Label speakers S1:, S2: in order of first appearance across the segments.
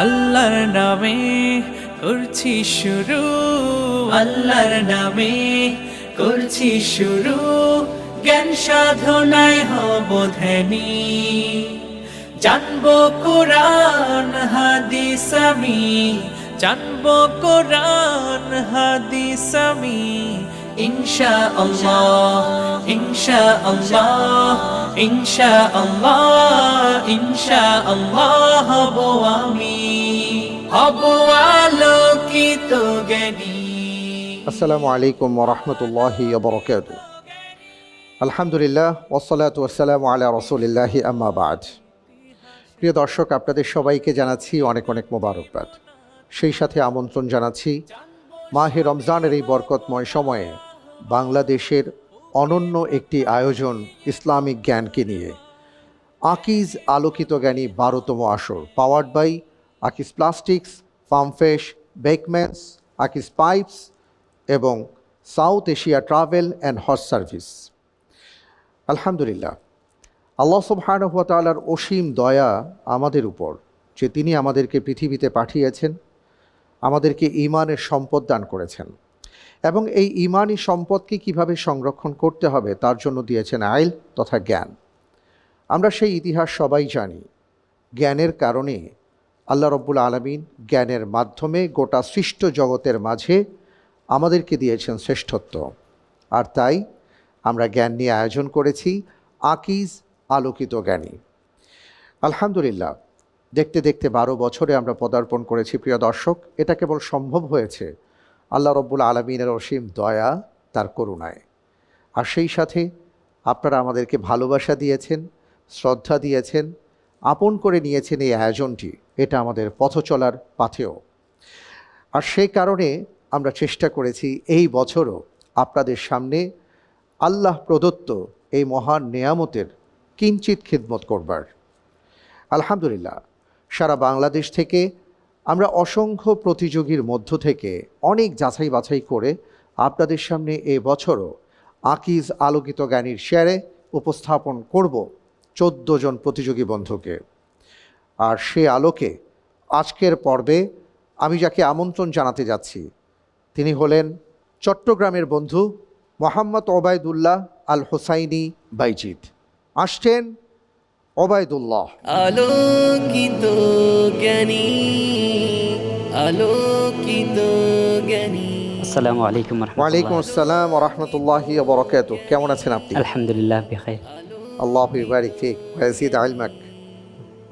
S1: আল্লাহর নামে করছি শুরু, আল্লাহর নামে করছি শুরু, জ্ঞান সাধনায় হব ধ্যানী। জানবো কোরআন হাদিস আমি, জানবো কোরআন হাদিস আমি, ইনশাআল্লাহ ইনশাআল্লাহ ইনশাআল্লাহ ইনশাআল্লাহ হব আমি, হব আলোকিত জ্ঞানী।
S2: আসসালামু আলাইকুম ওয়া রাহমাতুল্লাহি ওয়া বারাকাতুহু। আলহামদুলিল্লাহ ওয়াসসালাতু ওয়াসসালামু আলা রাসূলিল্লাহি আম্মা বা'দ। প্রিয় দর্শক, আপনাদের সবাইকে জানাচ্ছি অনেক অনেক মোবারকবাদ। সেই সাথে আমন্ত্রণ জানাচ্ছি মাহে রমজানের এই বরকতময় সময়ে বাংলাদেশের অনন্য একটি আয়োজন ইসলামিক জ্ঞানকে নিয়ে, আকিজ আলোকিত জ্ঞানী 12তম আসর, powered by Akij plastics, Farm Fresh, Beckmans, Akij pipes এবং সাউথ এশিয়া ট্রাভেল অ্যান্ড হজ সার্ভিস। আলহামদুলিল্লাহ, আল্লাহ সুবহানাহু ওয়া তাআলার অসীম দয়া আমাদের উপর যে তিনি আমাদেরকে পৃথিবীতে পাঠিয়েছেন, আমাদেরকে ঈমানের সম্পদ দান করেছেন এবং এই ঈমানি সম্পদকে কিভাবে সংরক্ষণ করতে হবে তার জন্য দিয়েছেন আইল তথা জ্ঞান। আমরা সেই ইতিহাস সবাই জানি। জ্ঞানের কারণে আল্লাহ রব্বুল আলামিন জ্ঞানের মাধ্যমে গোটা সৃষ্ট জগতের মাঝে আমাদেরকে দিয়েছেন শ্রেষ্ঠত্ব। আর তাই আমরা জ্ঞান নিয়ে আয়োজন করেছি আকিজ আলোকিত জ্ঞানী। আলহামদুলিল্লাহ, দেখতে দেখতে 12 বছরে আমরা পদার্পণ করেছি। প্রিয় দর্শক, এটা কেবল সম্ভব হয়েছে আল্লাহ রব্বুল আলামিনের অসীম দয়া, তার করুণায়। আর সেই সাথে আপনারা আমাদেরকে ভালোবাসা দিয়েছেন, শ্রদ্ধা দিয়েছেন, আপন করে নিয়েছেন এই আয়োজনটি। এটা আমাদের পথ চলার পাথেয়। আর সেই কারণে আমরা চেষ্টা করেছি এই বছরও আপনাদের সামনে আল্লাহ প্রদত্ত এই মহান নেয়ামতের কিঞ্চিত খিদমত করবার। আলহামদুলিল্লাহ, সারা বাংলাদেশ থেকে আমরা অসংখ্য প্রতিযোগীর মধ্য থেকে অনেক যাচাই বাছাই করে আপনাদের সামনে এই বছরও আকিজ আলোকিত জ্ঞানীর শেয়ারে উপস্থাপন করব 14 জন প্রতিযোগী বন্ধুকে। আর সে আলোকে আজকের পর্বে আমি যাকে আমন্ত্রণ জানাতে যাচ্ছি তিনি হলেন চট্টগ্রামের বন্ধু মোহাম্মদ ওবায়দুল্লাহ আল হোসাইনি বাইজিদ। আসছেন ওবায়দুল্লাহ।
S1: আলোকিত জ্ঞানী, আলোকিত জ্ঞানী।
S3: আসসালামু আলাইকুম ওয়া রাহমাতুল্লাহ।
S2: ওয়ালাইকুম আসসালাম ওয়া রাহমাতুল্লাহি ওয়া বারাকাতুহু। কেমন আছেন আপনি?
S3: আলহামদুলিল্লাহ বিখাইর।
S2: আল্লাহু ইবারিক ফিক ওয়া ইয়াজিদ ইলমাক।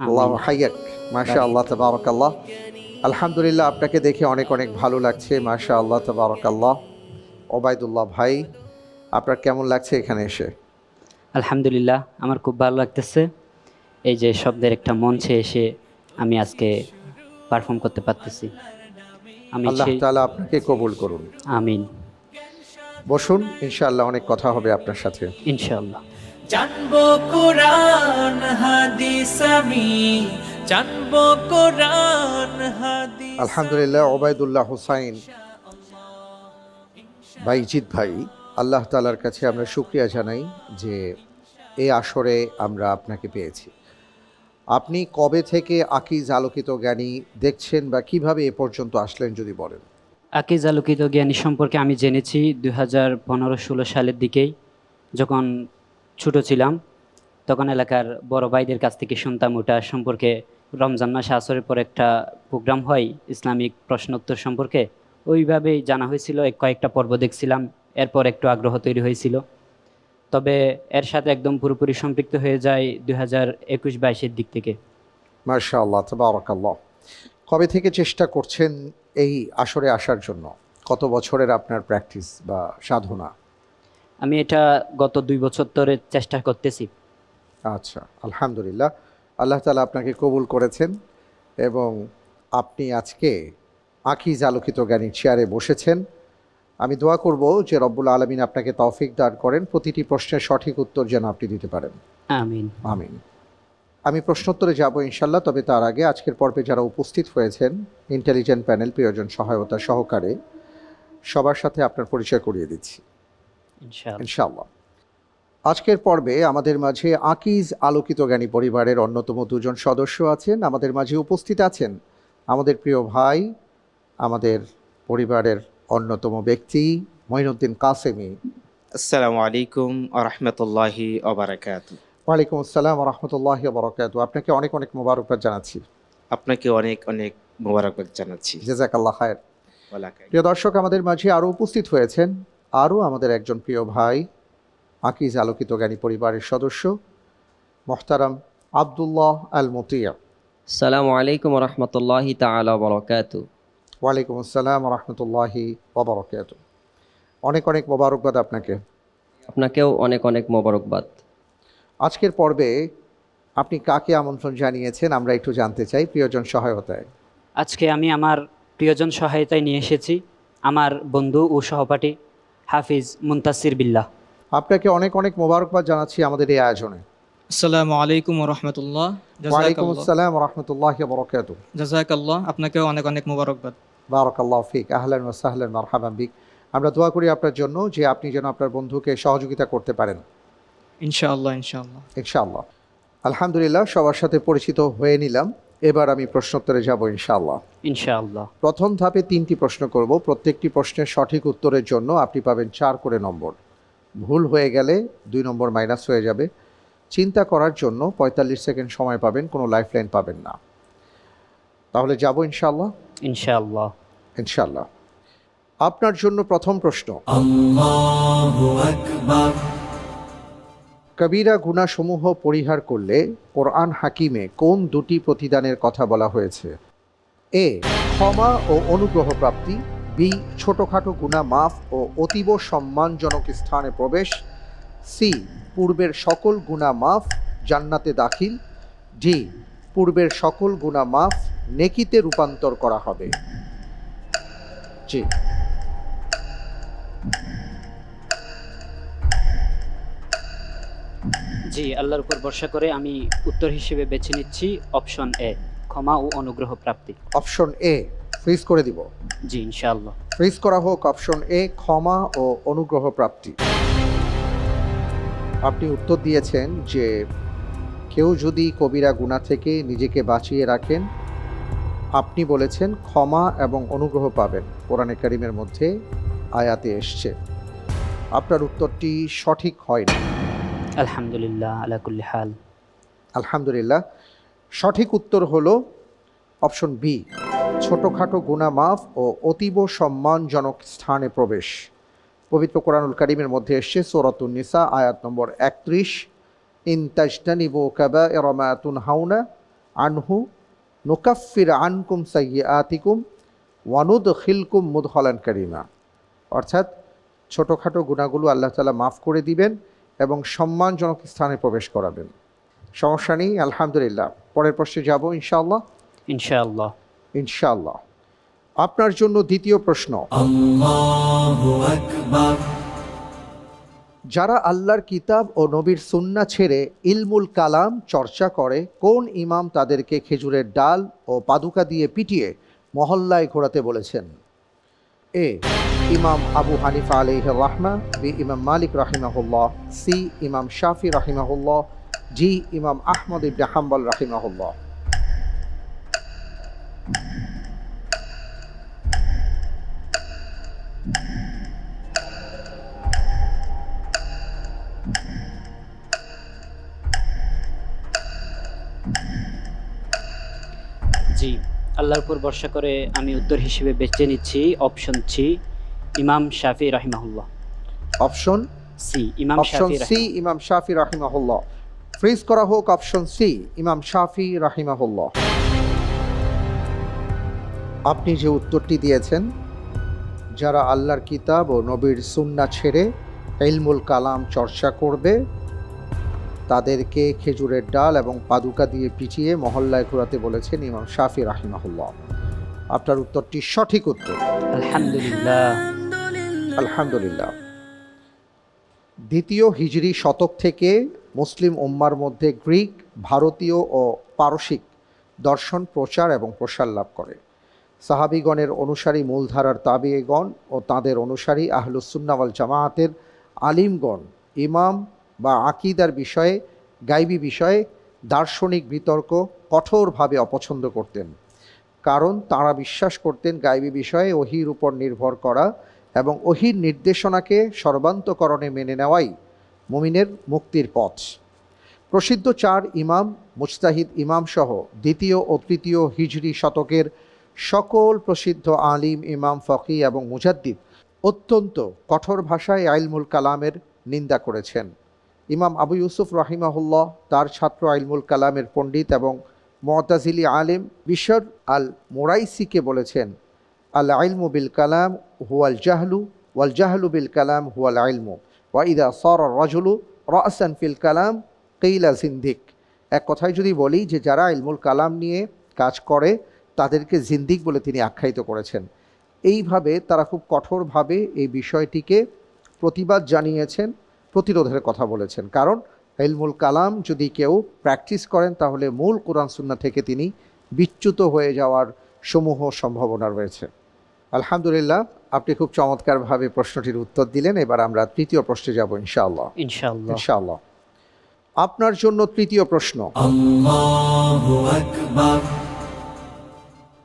S2: আল্লাহু হাইয়াক। মাশাআল্লাহ তাবারাকাল্লাহ। আলহামদুলিল্লাহ, আপনাকে দেখে অনেক অনেক ভালো লাগছে। মাশাআল্লাহ তাবারাকাল্লাহ। ওবায়দুল্লাহ ভাই, আপনার কেমন লাগছে এখানে এসে?
S3: আলহামদুলিল্লাহ, আমার খুব ভালো লাগতেছে। এই যে শব্দের একটা মঞ্চে এসে আমি আজকে পারফর্ম করতে পারতেছি।
S2: আল্লাহ তাআলা আপনাকে কবুল করুন।
S3: আমিন।
S2: বসুন, ইনশাআল্লাহ অনেক কথা হবে আপনার সাথে
S3: ইনশাআল্লাহ।
S1: জানবো কোরআন হাদিস আমি, জানবো কোরআন হাদিস।
S2: আলহামদুলিল্লাহ, ওবায়দুল্লাহ হোসাইন বাইজিদ ভাই, আল্লাহ তাআলার কাছে আমরা শুকরিয়া জানাই যে এই আসরে আমরা আপনাকে পেয়েছি। আপনি কবে থেকে আকিজ আলোকিত জ্ঞানী দেখছেন বা কিভাবে এ পর্যন্ত আসলেন যদি বলেন?
S3: আকিজ আলোকিত জ্ঞানী সম্পর্কে আমি জেনেছি 2015-16 সালের দিকেই। যখন ছোট ছিলাম তখন এলাকার বড় ভাইদের কাছ থেকে শুনতাম ওটা সম্পর্কে। রমজান মাসে আসরের পর একটা প্রোগ্রাম হয় ইসলামিক প্রশ্নোত্তর সম্পর্কে, ওইভাবেই জানা হয়েছিল। কয়েকটা পর্ব দেখছিলাম, এরপর একটু আগ্রহ তৈরি হয়েছিল। তবে এর সাথে একদম পুরোপুরি সম্পৃক্ত হয়ে যায় 2021-22-এর দিক থেকে।
S2: মাশাআল্লাহ তাবারাকাল্লাহ। কবে থেকে চেষ্টা করছেন এই আসরে আসার জন্য? কত বছরের আপনার প্র্যাকটিস বা সাধনা?
S3: আমি এটা গত 2 বছর ধরে চেষ্টা করতেছি।
S2: আচ্ছা, আলহামদুলিল্লাহ, আল্লাহ তাআলা আপনাকে কবুল করেছেন এবং আপনি আজকে আকিজ আলোকিত জ্ঞানীর চেয়ারে বসেছেন। আমি দোয়া করব যে রব্বুল আলামিন আপনাকে তৌফিক দান করেন, প্রতিটি প্রশ্নের সঠিক উত্তর যেন আপনি দিতে পারেন।
S3: আমিন
S2: আমিন। আমি প্রশ্নোত্তরে যাব ইনশাল্লাহ, তবে তার আগে আজকের পর্বে যারা উপস্থিত হয়েছেন ইন্টেলিজেন্ট প্যানেল প্রিয়জন সহায়তা সহকারে সবার সাথে আপনার পরিচয় করিয়ে দিচ্ছি ইনশাআল্লাহ। আজকের পর্বে আমাদের মাঝে আকিজ আলোকিত জ্ঞানী পরিবারের অন্যতম 2 জন সদস্য আছেন। আমাদের মাঝে উপস্থিত আছেন আমাদের প্রিয় ভাই, আমাদের পরিবারের অন্যতম ব্যক্তি মঈনুদ্দিন কাসেমি।
S4: আসসালামু আলাইকুম আরহামতুল্লাহি ওবারাকাতু।
S2: ওয়ালাইকুম আসসালাম রহমতুল্লাহ বরকাত। আপনাকে অনেক অনেক মোবারকবাদ জানাচ্ছি।
S4: আপনাকে অনেক অনেক মোবারকবাদ জানাচ্ছি।
S2: জাযাকাল্লাহ খায়ের।
S4: ওয়ালাকাই।
S2: প্রিয় দর্শক, আমাদের মাঝে আরও উপস্থিত হয়েছেন আরও আমাদের একজন প্রিয় ভাই, আকিজ আলোকিত জ্ঞানী পরিবারের সদস্য মোহতারাম আব্দুল্লাহ আল মতিয়া।
S5: আসসালামু আলাইকুম রহমতুল্লাহি তাআলা বারাকাতু।
S2: ওয়ালাইকুম আসসালাম রহমতুল্লাহি ওবরকাত। অনেক অনেক মোবারকবাদ আপনাকে।
S5: আপনাকেও অনেক অনেক মোবারকবাদ।
S2: আজকের পর্বে আপনি কাকে আমন্ত্রণ জানিয়েছেন আমরা একটু জানতে চাই, প্রিয়জন সহায়তায়।
S3: আজকে আমি আমার প্রিয়জন সহায়তায় নিয়ে এসেছি আমার বন্ধু ও সহপাঠী হাফিজ মুনতাসির বিল্লাহ।
S2: আপনাকে অনেক অনেক মোবারকবাদ জানাচ্ছি আমাদের এই আয়োজনে।
S6: আসসালামু আলাইকুম রহমতুল্লাহ।
S2: ওয়ালাইকুম আসসালাম রহমতুল্লাহ বরকাত।
S6: জাযাকাল্লাহ, আপনাকেও অনেক অনেক মোবারকবাদ।
S2: বারাকাল্লাহ ফিক, আহলান ওয়া সাহলান মারহাবান বিক। আমরা দোয়া করি আপনার জন্য যে আপনি যেন আপনার বন্ধুকে সহযোগিতা করতে পারেন
S6: ইনশাআল্লাহ ইনশাআল্লাহ
S2: ইনশাআল্লাহ। আলহামদুলিল্লাহ, সবার সাথে পরিচিত হয়ে নিলাম। এবার আমি প্রশ্নোত্তরে যাব ইনশাআল্লাহ।
S3: ইনশাআল্লাহ।
S2: প্রথম ধাপে 3টি প্রশ্ন করব। প্রত্যেকটি প্রশ্নের সঠিক উত্তরের জন্য আপনি পাবেন 4 করে নম্বর। ভুল হয়ে গেলে 2 নম্বর মাইনাস হয়ে যাবে। চিন্তা করার জন্য 45 সেকেন্ড সময় পাবেন, কোনো লাইফলাইন পাবেন না। তাহলে যাব ইনশাআল্লাহ।
S3: ইনশাআল্লাহ।
S2: ইনশাআল্লাহ। আপনার জন্য প্রথম প্রশ্ন, কবিরা গুনাহসমূহ পরিহার করলে কোরআন হাকিমে কোন 2টি প্রতিদানের কথা বলা হয়েছে? এ, ক্ষমা ও অনুগ্রহ প্রাপ্তি। বি, ছোটোখাটো গুনাহ মাফ ও অতীব সম্মানজনক স্থানে প্রবেশ। সি, পূর্বের সকল গুনাহ মাফ, জান্নাতে দাখিল। ডি, পূর্বের সকল গুনাহ মাফ, নেকিতে রূপান্তর করা হবে। জি,
S3: জি, আল্লাহর উপর ভরসা করে আমি উত্তর হিসেবে বেছে নিচ্ছি অপশন এ, ক্ষমা ও অনুগ্রহ প্রাপ্তি।
S2: অপশন এ ফ্রিজ করে দিব।
S3: জি, ইনশাআল্লাহ।
S2: ফ্রিজ করা হোক অপশন এ, ক্ষমা ও অনুগ্রহ প্রাপ্তি। আপনি উত্তর দিয়েছেন যে কেউ যদি কবিরা গুনাহ থেকে নিজেকে বাঁচিয়ে রাখেন, আপনি বলেছেন ক্ষমা এবং অনুগ্রহ পাবেন। কোরআনে কারিমের মধ্যে আয়াতে এসছে। আপনার উত্তরটি সঠিক হয়নি।
S3: আলহামদুলিল্লাহ আলা কুল্লি হাল।
S2: আলহামদুলিল্লাহ, সঠিক উত্তর হলো অপশন বি, ছোটোখাটো গুনাহ মাফ ও অতীব সম্মানজনক স্থানে প্রবেশ। পবিত্র কোরআনুল কারীমের মধ্যে এসছে সূরাতুন নিসা আয়াত নম্বর 31, ইন তাজতানিবু কাবাইরা মা তুনহাউনা আনহু নুকাফির আনকুম সাইয়্যাতিকুম ওয়া নুদখিলকুম মুদখালান কারীমা। অর্থাৎ ছোটোখাটো গুনাহগুলো আল্লাহ তাআলা মাফ করে দিবেন এবং সম্মানজনক স্থানে প্রবেশ করাবেন। সমস্যা নেই, আলহামদুলিল্লাহ। পরের প্রশ্নে যাব ইনশাআল্লাহ।
S3: ইনশাআল্লাহ।
S2: ইনশাআল্লাহ। আপনার জন্য দ্বিতীয় প্রশ্ন, যারা আল্লাহর কিতাব ও নবীর সুন্নাহ ছেড়ে ইলমুল কালাম চর্চা করে, কোন ইমাম তাদেরকে খেজুরের ডাল ও পাদুকা দিয়ে পিটিয়ে মহল্লায় ঘোরাতে বলেছেন? এ, ইমাম আবু হানিফা আলাইহির রাহমা। বি, ইমাম মালিক রাহিমাহুল্লাহ। সি, ইমাম শাফি রাহিমাহুল্লাহ। জি, ইমাম আহমদ ইবনে হাম্বল রাহিমাহুল্লাহ।
S3: জি, আল্লাহর উপর ভরসা করে আমি উত্তর হিসেবে বেছে নিচ্ছি অপশন সি, ইমাম শাফি রাহিমাহুল্লাহ।
S2: অপশন
S3: সি, ইমাম
S2: অপশন
S3: শাফি
S2: সি, ইমাম শাফি রাহিমাহুল্লাহ। ফ্রিজ করা হোক অপশন সি, ইমাম শাফি রাহিমাহুল্লাহ। আপনি যে উত্তরটি দিয়েছেন, যারা আল্লাহর কিতাব ও নবীর সুন্নাহ ছেড়ে ইলমুল কালাম চর্চা করবে, তাদেরকে খেজুরের ডাল এবং পাদুকা দিয়ে পিটিয়ে মহল্লায় ঘোরাতে বলেছেন ইমাম শাফি রাহিমাহুল্লাহ। আপনার উত্তরটি সঠিক উত্তর।
S3: আলহামদুলিল্লাহ।
S2: আলহামদুলিল্লাহ। দ্বিতীয় হিজরি শতক থেকে মুসলিম উম্মার মধ্যে গ্রিক, ভারতীয় ও পারসিক দর্শন প্রচার এবং প্রসার লাভ করে। সাহাবিগণের অনুসারী মূলধারার তাবিঈগণ ও তাদের অনুসারী আহলুস সুন্নাহ ওয়াল জামাআতের আলিমগণ ইমাম বা আকীদার বিষয়ে, গায়বী বিষয়ে দার্শনিক বিতর্ক কঠোরভাবে অপছন্দ করতেন। কারণ তাঁরা বিশ্বাস করতেন গায়বী বিষয়ে ওহীর উপর নির্ভর করা এবং ওহীর নির্দেশনাকে সর্বান্তকরণে মেনে নেওয়াই মুমিনের মুক্তির পথ। প্রসিদ্ধ 4 ইমাম, মুজতাহিদ ইমাম সহ দ্বিতীয় ও তৃতীয় হিজরি শতকের সকল প্রসিদ্ধ আলিম, ইমাম, ফকি এবং মুজাদ্দিদ অত্যন্ত কঠোর ভাষায় ইলমুল কালামের নিন্দা করেছেন। ইমাম আবু ইউসুফ রাহিমাহুল্লাহ তার ছাত্র ইলমুল কালামের পণ্ডিত এবং মুতাজিলি আলিম বিশর আল মুরাইসিকে বলেছেন, আল ইলমু বিল কালাম হুয়াল জাহলু ওয়াল জাহলু বিল কালাম হুয়াল ইলমু ওয়া ইদা সারা রাজুলু রাসান ফিল কালাম কিলা জিন্দিক। এক কথায় যদি বলি যে যারা ইলমুল কালাম নিয়ে কাজ করে তাদেরকে জিন্দিক বলে তিনি আখ্যায়িত করেছেন। এইভাবে তারা খুব কঠোরভাবে এই বিষয়টিকে প্রতিবাদ জানিয়েছেন, প্রতিরোধের কথা বলেছেন। কারণ ইলমুল কালাম যদি কেউ প্র্যাকটিস করেন তাহলে মূল কোরআন সুন্নাহ থেকে তিনি বিচ্যুত হয়ে যাওয়ার সমূহ সম্ভাবনা রয়েছে। আলহামদুলিল্লাহ, আপনি খুব চমৎকারভাবে প্রশ্নটির উত্তর দিলেন। এবার আমরা তৃতীয় প্রশ্নে যাব ইনশাআল্লাহ।
S3: ইনশাআল্লাহ।
S2: ইনশাআল্লাহ। আপনার জন্য তৃতীয় প্রশ্ন।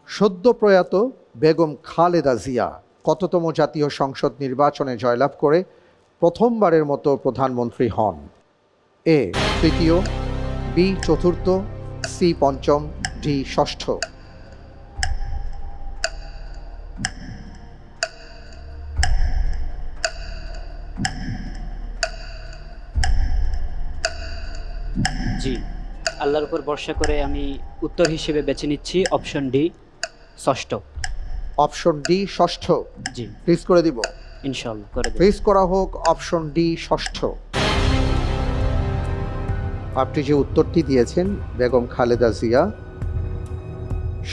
S2: সদ্য প্রয়াত বেগম খালেদা জিয়া কততম জাতীয় সংসদ নির্বাচনে জয়লাভ করে প্রথমবারের মতো প্রধানমন্ত্রী হন? এ তৃতীয়, বি চতুর্থ, সি পঞ্চম, ডি ষষ্ঠ।
S3: জি, আল্লাহর উপর ভরসা করে আমি উত্তর হিসেবে বেছে নিচ্ছি অপশন ডি, ষষ্ঠ।
S2: অপশন ডি ষষ্ঠ।
S3: জি,
S2: ফ্রিজ করে দিব।
S3: ইনশাআল্লাহ করে দেব।
S2: ফ্রিজ করা হোক অপশন ডি ষষ্ঠ। আপনি যে উত্তরটি দিয়েছেন, বেগম খালেদা জিয়া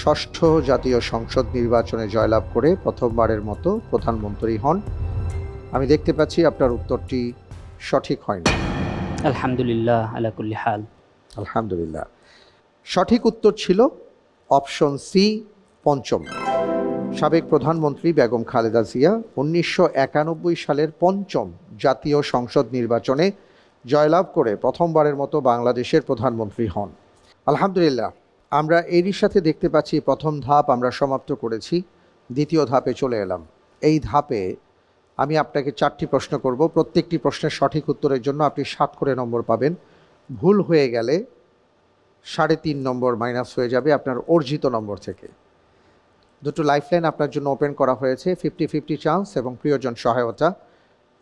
S2: ষষ্ঠ জাতীয় সংসদ নির্বাচনে জয়লাভ করে প্রথমবারের মতো প্রধানমন্ত্রী হন। আমি দেখতে পাচ্ছি আপনার উত্তরটি সঠিক হয়নি।
S3: আলহামদুলিল্লাহ আলা কুল্লি হাল।
S2: আলহামদুলিল্লাহ। সঠিক উত্তর ছিল অপশন সি পঞ্চম। সাবেক প্রধানমন্ত্রী বেগম খালেদা জিয়া 1991 সালের পঞ্চম জাতীয় সংসদ নির্বাচনে জয়লাভ করে প্রথমবারের মতো বাংলাদেশের প্রধানমন্ত্রী হন। আলহামদুলিল্লাহ, আমরা এরই সাথে দেখতে পাচ্ছি প্রথম ধাপ আমরা সমাপ্ত করেছি, দ্বিতীয় ধাপে চলে এলাম। এই ধাপে আমি আপনাকে 4টি প্রশ্ন করব। প্রত্যেকটি প্রশ্নের সঠিক উত্তরের জন্য আপনি 7 করে নম্বর পাবেন। ভুল হয়ে গেলে 3.5 নম্বর মাইনাস হয়ে যাবে আপনার অর্জিত নম্বর থেকে। দুটো লাইফলাইন আপনার জন্য ওপেন করা হয়েছে, 50-50 চান্স এবং প্রিয়জন সহায়তা।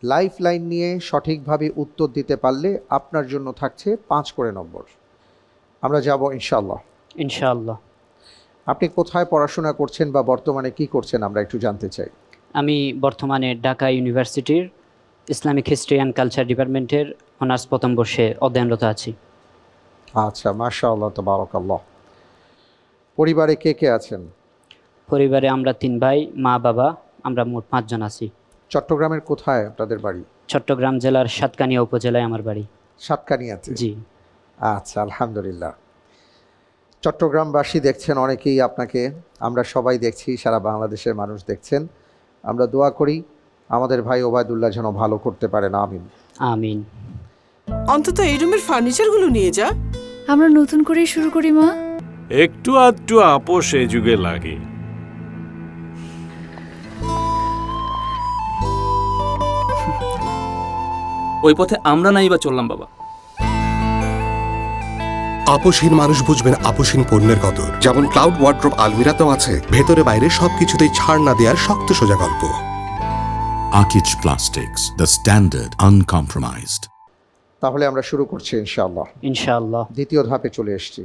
S2: লাইফলাইন নিয়ে সঠিকভাবে উত্তর দিতে পারলে আপনার জন্য থাকছে 5 করে নম্বর। আমরা যাব ইনশাআল্লাহ।
S3: ইনশাআল্লাহ।
S2: আপনি কোথায় পড়াশোনা করছেন বা বর্তমানে কি করছেন আমরা একটু জানতে চাই।
S3: আমি বর্তমানে ঢাকা ইউনিভার্সিটির ইসলামিক হিস্ট্রি অ্যান্ড কালচার ডিপার্টমেন্টের অনার্স প্রথম বর্ষে অধ্যয়নরত আছি।
S2: আচ্ছা, মাশাআল্লাহ, তাবারাকাল্লাহ। পরিবারে কে কে আছেন?
S3: পরিবারে আমরা 3 ভাই, মা বাবা, আমরা মোট 5 জন আছি।
S2: চট্টগ্রামের কোথায় আপনাদের বাড়ি?
S3: চট্টগ্রাম জেলার সাতকানিয়া উপজেলায় আমার বাড়ি।
S2: সাতকানিয়াতে?
S3: জি।
S2: আচ্ছা, আলহামদুলিল্লাহ। চট্টগ্রামবাসী দেখছেন অনেকেই আপনাকে, আমরা সবাই দেখছি, সারা বাংলাদেশের মানুষ দেখছেন। আমরা দোয়া করি আমাদের ভাই ওবায়দুল্লাহ যেন ভালো করতে পারেন। আমিন
S3: আমিন।
S7: অন্তত এই রুমের ফার্নিচারগুলো নিয়ে যা।
S8: আমরা নতুন করেই শুরু করি মা।
S9: একটু আধটু আপোষ এ যুগে লাগে।
S10: ওই পথে আমরা নাই বা চললাম বাবা।
S11: আপোষহীন মানুষ বুঝবেন আপোষহীন পণ্যের কদর। যেমন ক্লাউড ওয়ার্ড্রোব আলমিরাতেও আছে ভেতরে বাইরে সবকিছুতেই ছাড় না দেওয়ার শক্ত সোজা গল্প।
S12: Akich Plastics, the standard uncompromised.
S2: তাহলে আমরা শুরু করছি ইনশাআল্লাহ।
S3: ইনশাআল্লাহ।
S2: দ্বিতীয় ধাপে চলে এসেছি।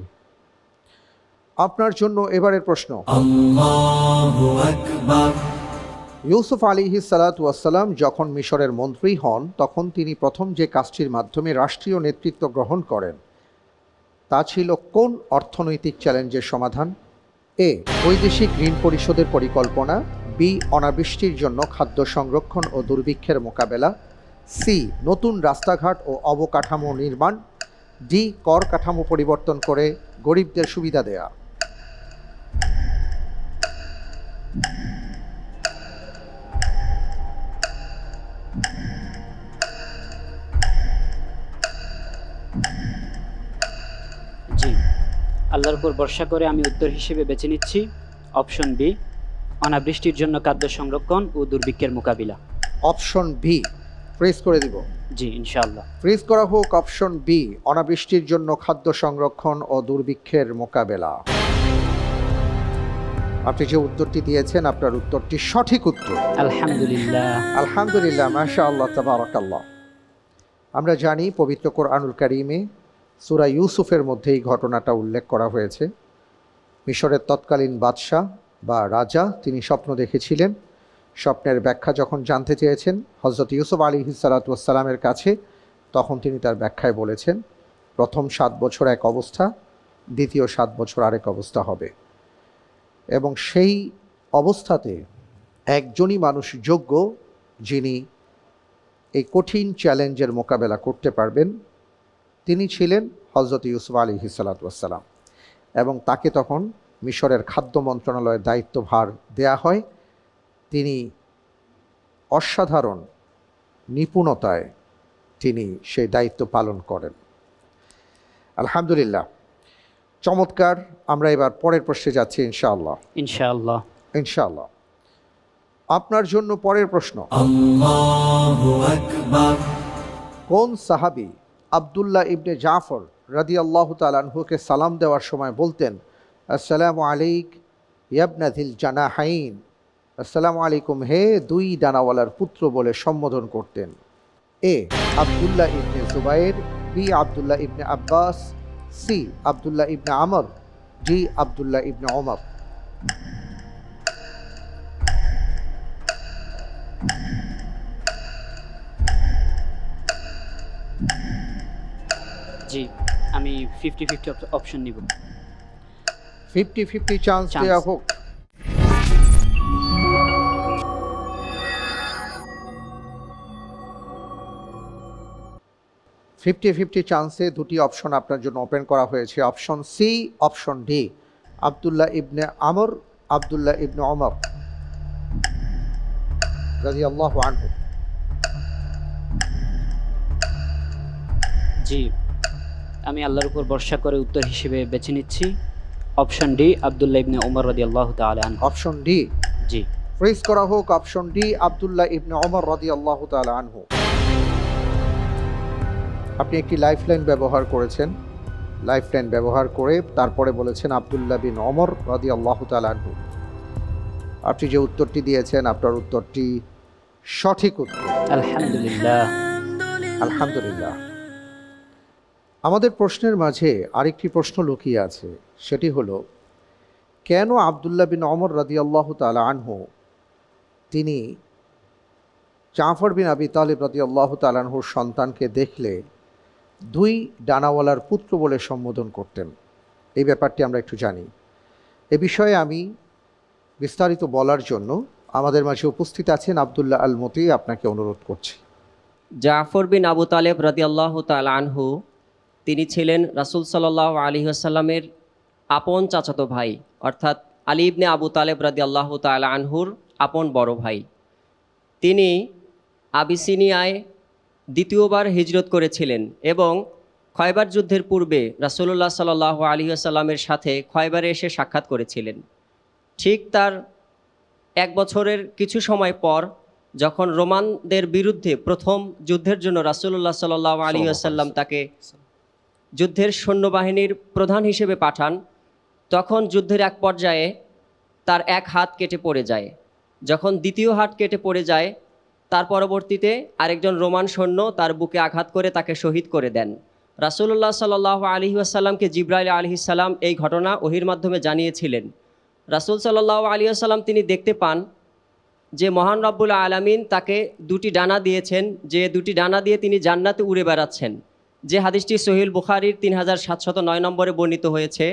S2: আপনার জন্য এবারের প্রশ্ন। ইউসুফ আলাইহিস সালাতু ওয়াস সালাম যখন মিশরের মন্ত্রী হন তখন তিনি প্রথম যে কাজটির মাধ্যমে রাষ্ট্রীয় নেতৃত্ব গ্রহণ করেন তা ছিল কোন অর্থনৈতিক চ্যালেঞ্জের সমাধান? এ বৈদেশিক ঋণ পরিশোধের পরিকল্পনা, বি অনাবৃষ্টির জন্য খাদ্য সংরক্ষণ ও দুর্ভিক্ষের মোকাবেলা, সি নতুন রাস্তাঘাট ও অবকাঠামো নির্মাণ, ডি কর কাঠামো পরিবর্তন করে গরিবদের সুবিধা দেয়া।
S3: জি, আল্লাহর উপর ভরসা করে আমি উত্তর হিসেবে বেছে নিচ্ছি অপশন বি, অনাবৃষ্টির জন্য খাদ্য সংরক্ষণ ও দুর্ভিক্ষের মোকাবিলা।
S2: অপশন বি ফ্রিজ করে দিব।
S3: জি ইনশাআল্লাহ।
S2: ফ্রিজ করা হোক অপশন বি, অনাবৃষ্টির জন্য খাদ্য সংরক্ষণ ও দুর্ভিক্ষের মোকাবেলা। আপনি যে উত্তরটি দিয়েছেন আপনার উত্তরটি সঠিক উত্তর।
S3: আলহামদুলিল্লাহ।
S2: আলহামদুলিল্লাহ, মাশাআল্লাহ, তাবারাকাল্লাহ। আমরা জানি পবিত্র কোরআনুল কারীমে সূরা ইউসুফের মধ্যে এই ঘটনাটা উল্লেখ করা হয়েছে। মিশরের তৎকালীন বাদশাহ বা রাজা তিনি স্বপ্ন দেখেছিলেন। স্বপ্নের ব্যাখ্যা যখন জানতে চেয়েছেন হযরত ইউসুফ আলাইহিস সালাতু ওয়াস সালামের কাছে, তখন তিনি তার ব্যাখ্যায় বলেছেন প্রথম 7 বছর এক অবস্থা, দ্বিতীয় 7 বছর আরেক অবস্থা হবে, এবং সেই অবস্থাতে একজনই মানুষ যোগ্য যিনি এই কঠিন চ্যালেঞ্জের মোকাবেলা করতে পারবেন, তিনি ছিলেন হযরত ইউসুফ আলাইহিস সালাতু ওয়াস সালাম। এবং তাকে তখন মিশরের খাদ্য মন্ত্রণালয়ের দায়িত্বভার দেয়া হয়। তিনি অসাধারণ নিপুণতায় তিনি সেই দায়িত্ব পালন করেন। আলহামদুলিল্লাহ, চমৎকার। আমরা এবার পরের প্রশ্নে যাচ্ছি ইনশাআল্লাহ।
S3: ইনশাআল্লাহ।
S2: ইনশাআল্লাহ। আপনার জন্য পরের প্রশ্ন, কোন সাহাবী আব্দুল্লাহ ইবনে জাফর রাদিয়াল্লাহু তাআলা আনহুকে সালাম দেওয়ার সময় বলতেন আসসালামু আলাইক ইয়াবনা যিল জানাহাইন, আসসালামু আলাইকুম হে 2 ডানাওয়ালার পুত্র বলে সম্বোধন করতেন? এ আব্দুল্লাহ ইবনে জুবাইর, বি আব্দুল্লাহ ইবনে আব্বাস, সি আব্দুল্লাহ ইবনে আমর, জি আব্দুল্লাহ ইবনে ওমর।
S3: জি, আমি 50-50 অপশন নিব।
S2: 50-50 চান্স দেওয়া হোক। চান্সে 2টি অপশন আপনার জন্য ওপেন করা হয়েছে, অপশন সি, অপশন ডি। আব্দুল্লাহ ইবনে আমর, আব্দুল্লাহ ইবনে ওমর রাদিয়াল্লাহু আনহু।
S3: জি, আমি আল্লাহর উপর ভরসা করে উত্তর হিসেবে বেছে নিচ্ছি অপশন ডি, আব্দুল্লাহ ইবনে ওমর রাদিয়াল্লাহু তাআলা আনহু।
S2: Option D.
S3: জি,
S2: ফ্রিজ করা হোক অপশন ডি, আব্দুল্লাহ ইবনে ওমর রাদিয়াল্লাহু তাআলা আনহু। আপনি একটি লাইফলাইন ব্যবহার করেছেন, লাইফলাইন ব্যবহার করে তারপরে বলেছেন আব্দুল্লাহ বিন ওমর রাদিয়াল্লাহু তাআলা আনহু। আপনি যে উত্তরটি দিয়েছেন আপনার উত্তরটি সঠিক উত্তর।
S3: আলহামদুলিল্লাহ।
S2: আলহামদুলিল্লাহ। আমাদের প্রশ্নের মাঝে আরেকটি প্রশ্ন লুকিয়ে আছে, সেটি হলো কেন আব্দুল্লাহ বিন ওমর রাদিয়াল্লাহু তাআলা আনহু তিনি জাফর বিন আবি তালিব রাদিয়াল্লাহু তাআলা আনহুর সন্তানকে দেখলে 2 ডানাওয়ালার পুত্র বলে সম্বোধন করতেন? এই ব্যাপারটি আমরা একটু জানি। এ বিষয়ে আমি বিস্তারিত বলার জন্য আমাদের মাঝে উপস্থিত আছেন আব্দুল্লাহ আল মতি, আপনাকে অনুরোধ করছি।
S5: জাফর বিন আবু তালেব রাদিয়াল্লাহু তাআলা আনহু তিনি ছিলেন রাসূল সাল্লাল্লাহু আলাইহি ওয়াসাল্লামের আপন চাচাতো ভাই, অর্থাৎ আলী ইবনে আবু তালেব রাদিয়াল্লাহু তাআলা আনহুর আপন বড় ভাই। তিনি আবিসিনিয়ায় দ্বিতীয়বার হিজরত করেছিলেন এবং খয়বার যুদ্ধের পূর্বে রাসূলুল্লাহ সাল্লাল্লাহু আলাইহি ওয়াসাল্লামের সাথে খয়বারে এসে সাক্ষাৎ করেছিলেন। ঠিক তার 1 বছরের কিছু সময় পর যখন রোমানদের বিরুদ্ধে প্রথম যুদ্ধের জন্য রাসূলুল্লাহ সাল্লাল্লাহু আলাইহি ওয়াসাল্লাম তাকে যুদ্ধের সৈন্যবাহিনীর প্রধান হিসেবে পাঠান, তখন যুদ্ধের এক পর্যায়ে তার এক হাত কেটে পড়ে যায়। যখন দ্বিতীয় হাত কেটে পড়ে যায়, তার পরবর্তীতে আরেকজন রোমান সৈন্য তার বুকে আঘাত করে তাকে শহীদ করে দেন। রাসূলুল্লাহ সাল্লাল্লাহু আলাইহি ওয়াসাল্লামকে জিবরাইল আলাইহিস সালাম এই ঘটনা ওহীর মাধ্যমে জানিয়েছিলেন। রাসূল সাল্লাল্লাহু আলাইহি ওয়াসাল্লাম তিনি দেখতে পান যে মহান রব্বুল আলামিন তাকে 2টি ডানা দিয়েছেন, যে 2টি ডানা দিয়ে তিনি জান্নাতে উড়ে বেড়াচ্ছেন। যে হাদিসটি সহিহ বুখারীর 3709 নম্বরে বর্ণিত হয়েছে,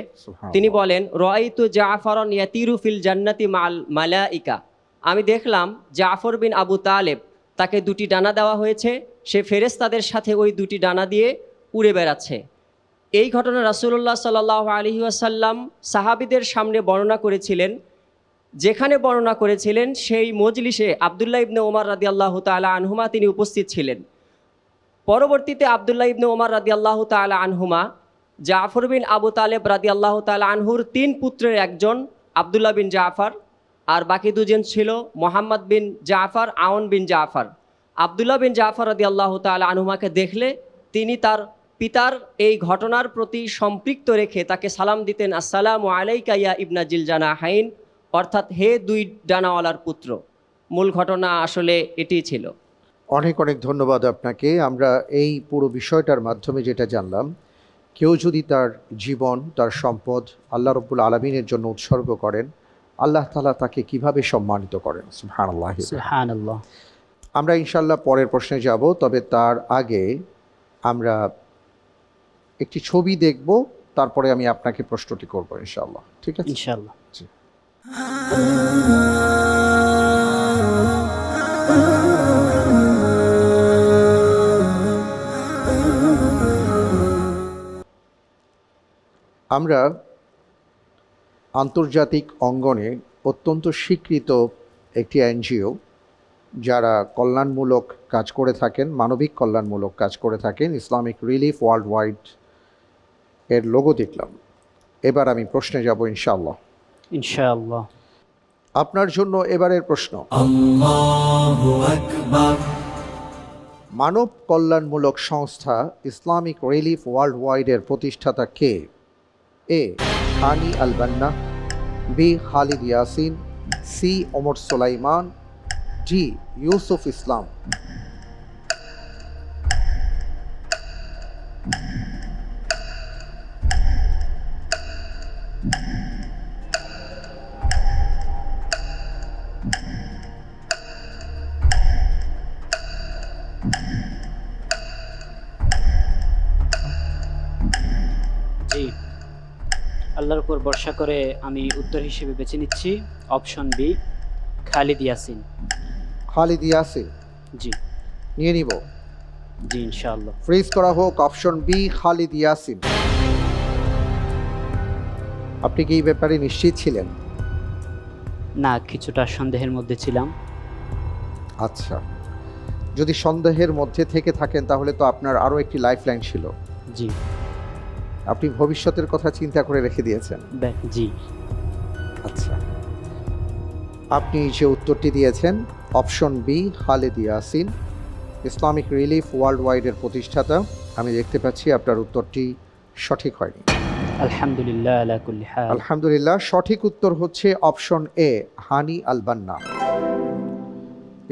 S5: তিনি বলেন রাআইতু জাফরন ইয়াতিরু ফিল জান্নাতি মাল মালাইকা, আমি দেখলাম জাফর বিন আবু তালেব তাকে 2টি ডানা দেওয়া হয়েছে, সে ফেরেশতাদের সাথে ওই 2টি ডানা দিয়ে উড়ে বেড়াচ্ছে। এই ঘটনা রাসূলুল্লাহ সাল্লাল্লাহু আলাইহি ওয়াসাল্লাম সাহাবীদের সামনে বর্ণনা করেছিলেন। যেখানে বর্ণনা করেছিলেন সেই মজলিসে আব্দুল্লাহ ইবনে ওমর রাদিয়াল্লাহু তাআলা আনহুমা তিনি উপস্থিত ছিলেন। পরবর্তীতে আব্দুল্লাহ ইবনে ওমর রাদিয়াল্লাহু তাআলা আনহুমা জাফর বিন আবু তালেব রাদিয়াল্লাহু তাআলা আনহুর 3 পুত্রের একজন আবদুল্লাহ বিন জাফর, আর বাকি দুজন ছিল মোহাম্মদ বিন জাফর, আউন বিন জাফর। আবদুল্লাহ বিন জাফর রাদিয়াল্লাহু তাআলা আনহুমাকে দেখলে তিনি তার পিতার এই ঘটনার প্রতি সম্পৃক্ত রেখে তাকে সালাম দিতেন, আসসালামু আলাইকা ইয়া ইবনা জিলজানাহাইন, অর্থাৎ হে দুই ডানাওয়ালার পুত্র। মূল ঘটনা আসলে এটিই ছিল।
S2: অনেক অনেক ধন্যবাদ আপনাকে। আমরা এই পুরো বিষয়টার মাধ্যমে যেটা জানলাম, কেউ যদি তার জীবন, তার সম্পদ আল্লাহ রব্বুল আলমিনের জন্য উৎসর্গ করেন, আল্লাহ তাআলা তাকে কিভাবে সম্মানিত করেন। সুবহানাল্লাহ।
S3: সুবহানাল্লাহ।
S2: আমরা ইনশাআল্লাহ পরের প্রশ্নে যাব, তবে তার আগে আমরা একটি ছবি দেখব, তারপরে আমি আপনাকে প্রশ্নটি করব ইনশাআল্লাহ। ঠিক আছে?
S3: ইনশাআল্লাহ।
S2: জি। আমরা আন্তর্জাতিক অঙ্গনে অত্যন্ত স্বীকৃত একটি এনজিও, যারা কল্যাণমূলক কাজ করে থাকেন, মানবিক কল্যাণমূলক কাজ করে থাকেন, ইসলামিক রিলিফ ওয়ার্ল্ড ওয়াইড এর লোগো দেখলাম। এবার আমি প্রশ্নে যাব ইনশাআল্লাহ।
S3: ইনশাআল্লাহ।
S2: আপনার জন্য এবারের প্রশ্ন, মানব কল্যাণমূলক সংস্থা ইসলামিক রিলিফ ওয়ার্ল্ড ওয়াইডের প্রতিষ্ঠাতা কে? এ হানি আল বান্না, বি খালিদ ইয়াসিন, সি ওমর সুলাইমান, ডি ইউসুফ ইসলাম।
S3: জি, আল্লাহর উপর ভরসা করে আমি উত্তর হিসেবে বেছে নিচ্ছি অপশন বি, খালিদ ইয়াসিন।
S2: খালিদ ইয়াসিন
S3: জি।
S2: নিয়ে নিব।
S3: জি ইনশাআল্লাহ।
S2: ফ্রিজ করা হোক অপশন বি, খালিদ ইয়াসিন। আপনি কি এই ব্যাপারে নিশ্চিত ছিলেন?
S3: না, কিছুটা সন্দেহের মধ্যে ছিলাম।
S2: আচ্ছা, যদি সন্দেহের মধ্যে থেকে থাকেন তাহলে তো আপনার আরও একটি লাইফ লাইন ছিল।
S3: জি।
S2: আপনি ভবিষ্যতের কথা চিন্তা করে রেখে দিয়েছেন।
S3: জি।
S2: আচ্ছা, আপনি যে উত্তরটি দিয়েছেন অপশন বি, খালিদ ইয়াসিন, ইসলামিক রিলিফ ওয়ার্ল্ড ওয়াইডের প্রতিষ্ঠাতা, আমি দেখতে পাচ্ছি আপনার উত্তরটি সঠিক হয়নি।
S3: আলহামদুলিল্লাহ আলা কুল্লি হাল।
S2: আলহামদুলিল্লাহ, সঠিক উত্তর হচ্ছে অপশন এ, হানি আল বান্না।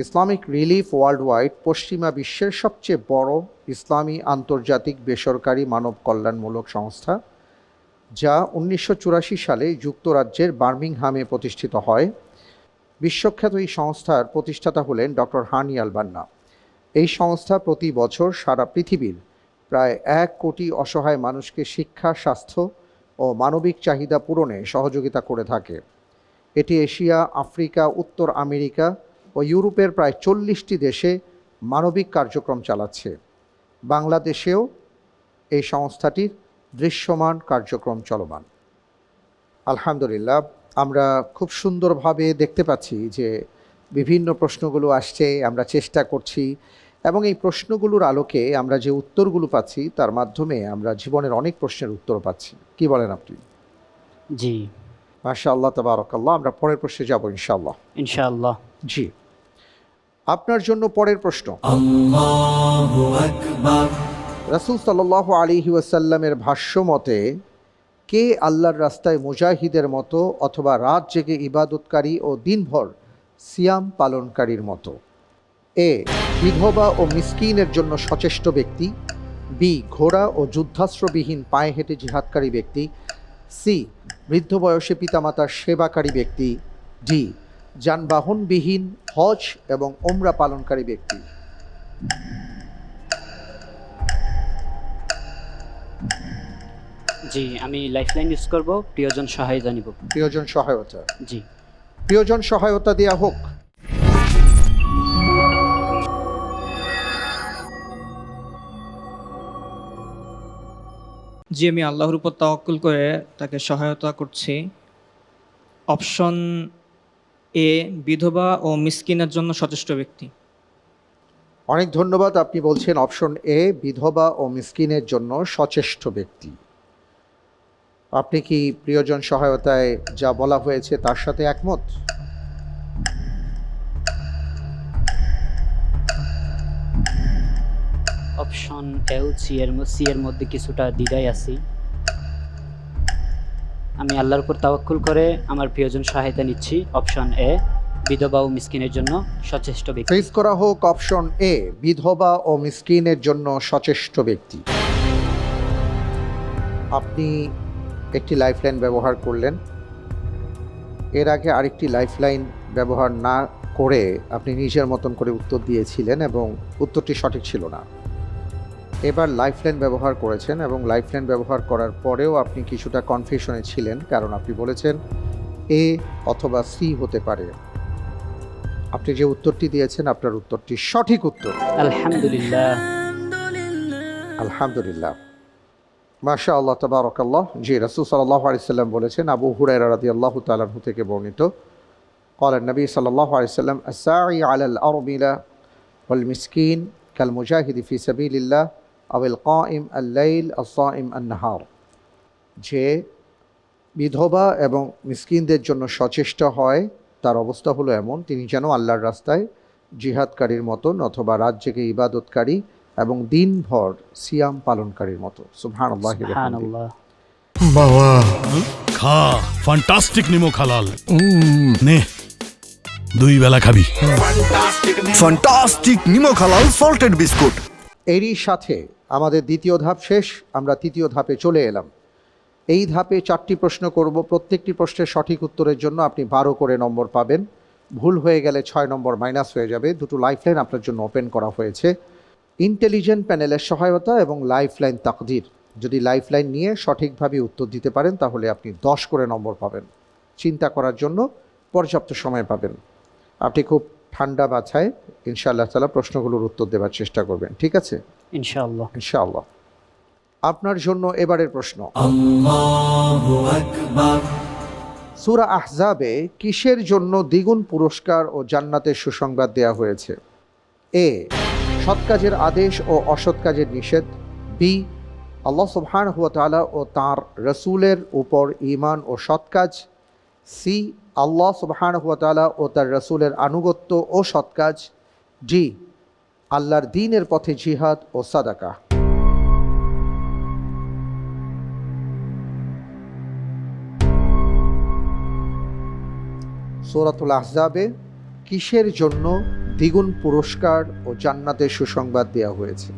S2: ইসলামিক রিলিফ ওয়ার্ল্ড ওয়াইড পশ্চিমা বিশ্বের সবচেয়ে বড় ইসলামী আন্তর্জাতিক বেসরকারি মানব কল্যাণমূলক সংস্থা, যা 1984 সালে যুক্তরাজ্যের বার্মিংহামে প্রতিষ্ঠিত হয়। বিশ্বখ্যাত এই সংস্থার প্রতিষ্ঠাতা হলেন ডক্টর হানি আল বান্না। এই সংস্থা প্রতি বছর সারা পৃথিবীর প্রায় 1 কোটি অসহায় মানুষকে শিক্ষা, স্বাস্থ্য ও মানবিক চাহিদা পূরণে সহযোগিতা করে থাকে। এটি এশিয়া, আফ্রিকা, উত্তর আমেরিকা ও ইউরোপের প্রায় 40টি দেশে মানবিক কার্যক্রম চালাচ্ছে। বাংলাদেশেও এই সংস্থাটির দৃশ্যমান কার্যক্রম চলমান। আলহামদুলিল্লাহ, আমরা খুব সুন্দরভাবে দেখতে পাচ্ছি যে বিভিন্ন প্রশ্নগুলো আসছে, আমরা চেষ্টা করছি, এবং এই প্রশ্নগুলোর আলোকে আমরা যে উত্তরগুলো পাচ্ছি তার মাধ্যমে আমরা জীবনের অনেক প্রশ্নের উত্তর পাচ্ছি। কি বলেন আপনি?
S3: জি।
S2: মাশাআল্লাহ, তাবারাকাল্লাহ। আমরা পরের প্রশ্নে যাব ইনশাআল্লাহ।
S3: ইনশাআল্লাহ।
S2: জি, আপনার জন্য পরের প্রশ্ন, রাসূল সাল্লাল্লাহু আলাইহি ওয়াসাল্লামের ভাষ্য মতে কে আল্লাহর রাস্তায় মুজাহিদের মতো অথবা রাত জেগে ইবাদতকারী ও দিনভর সিয়াম পালনকারীর মতো? এ, বিধবা ও মিসকিনের জন্য সচেষ্ট ব্যক্তি, বি, ঘোড়া ও যুদ্ধাস্ত্রবিহীন পায়ে হেঁটে জিহাদকারী ব্যক্তি, সি, বৃদ্ধ বয়সে পিতামাতার সেবাকারী ব্যক্তি, ডি, যানবাহনবিহীন হজ এবং ওমরা পালনকারী ব্যক্তি।
S3: জি, আমি লাইফলাইন ইউজ করব, প্রিয়জন সহায়তা নিব।
S2: প্রিয়জন সহায়তা।
S3: জি।
S2: প্রিয়জন সহায়তা দেয়া হোক।
S6: জি, আমি আল্লাহর উপর তাওয়াক্কুল করে তাকে সহায়তা করছি। অপশন এ, বিধবা ও মিসকিনের জন্য সচেষ্ট ব্যক্তি।
S2: অনেক ধন্যবাদ। আপনি বলছেন অপশন এ, বিধবা ও মিসকিনের জন্য সচেষ্ট ব্যক্তি। আপনি কি প্রিয়জন সহায়তায় যা বলা হয়েছে তার সাথে একমত?
S3: অপশন এ ও সি এর মধ্যে কিছুটা দ্বিধায় আছি। আমি আল্লাহর উপর তাওয়াক্কুল করে আমার প্রিয়জন সহায়তা নিচ্ছি। অপশন এ, বিধবা ও মিসকিনের জন্য সচেষ্ট ব্যক্তি।
S2: ফ্রিজ করা হোক অপশন এ, বিধবা ও মিসকিনের জন্য সচেষ্ট ব্যক্তি। আপনি একটি লাইফলাইন ব্যবহার করলেন, এর আগে আরেকটি লাইফলাইন ব্যবহার না করে আপনি নিজের মতন করে উত্তর দিয়েছিলেন এবং উত্তরটি সঠিক ছিল না। এবার লাইফলাইন ব্যবহার করেছেন এবং লাইফলাইন ব্যবহার করার পরেও আপনি কিছুটা কনফিউশনে ছিলেন, কারণ আপনি বলেছেন এ অথবা সি হতে পারে। আপনি যে উত্তরটি দিয়েছেন আপনার উত্তরটি সঠিক উত্তর।
S3: আলহামদুলিল্লাহ।
S2: আলহামদুলিল্লাহ, মাশাআল্লাহ, তাবারাকাল্লাহ। জি, রাসূল সাল্লাল্লাহু আলাইহি সাল্লাম বলেছেন, আবু হুরায়রা রাদিয়াল্লাহু তাআলা আনহু থেকে বর্ণিত, قال النبي صلى الله عليه وسلم الساعي على الأرملة والمسكين كالمجاهد في سبيل الله أو القائم الليل الصائم النهار। যে বিধবা এবং মিসকিনদের জন্য সচেষ্ট হয় তার অবস্থা হলো এমন, তিনি যেন আল্লাহর রাস্তায় জিহাদকারীর মতন অথবা রাত জেগে ইবাদতকারী এবং দিনভর সিয়াম পালনকারীর মতো। সুবহানাল্লাহ।
S3: সুবহানাল্লাহ।
S12: বাবা খা, ফ্যান্টাস্টিক নিমো খালাল। নে 2 বেলা খাবি।
S11: ফ্যান্টাস্টিক নিমো খালাল সল্টেড বিস্কুট।
S2: এরই সাথে আমাদের দ্বিতীয় ধাপ শেষ, আমরা তৃতীয় ধাপে চলে এলাম। এই ধাপে 4টি প্রশ্ন করব, প্রত্যেকটি প্রশ্নের সঠিক উত্তরের জন্য আপনি 12 করে নম্বর পাবেন। ভুল হয়ে গেলে 6 নম্বর মাইনাস হয়ে যাবে। দুটো লাইফলাইন আপনার জন্য ওপেন করা হয়েছে, ইন্টেলিজেন্ট প্যানেলের সহায়তা এবং লাইফলাইন তাকদির। যদি লাইফলাইন নিয়ে সঠিকভাবে উত্তর দিতে পারেন তাহলে আপনি 10 করে নম্বর পাবেন। চিন্তা করার জন্য পর্যাপ্ত সময় পাবেন। আপনি খুব ঠান্ডা মাথায় ইনশাআল্লাহ তাআলা প্রশ্নগুলোর উত্তর দেওয়ার চেষ্টা করবেন, ঠিক আছে?
S3: ইনশাআল্লাহ।
S2: ইনশাআল্লাহ। আপনার জন্য এবারের প্রশ্ন, সূরা আহজাবে কিসের জন্য দ্বিগুণ পুরস্কার ও জান্নাতের সুসংবাদ দেয়া হয়েছে? এ, সৎ কাজের আদেশ ও অসৎ কাজের নিষেধ। বি, আল্লাহ সুবহানাহু ওয়া তাআলা ও তাঁর রাসূলের উপর ঈমান ও সৎ কাজ। সি, আল্লাহ সুবহানাহু ওয়া তাআলা ও তার রাসূলের আনুগত্য ও সৎ কাজ। ডি, আল্লাহর দ্বীনের পথে জিহাদ ও সাদাকা। সূরাতুল আহজাবে কিসের জন্য দ্বিগুণ পুরস্কার ও জান্নাতের সুসংবাদ দেওয়া হয়েছে?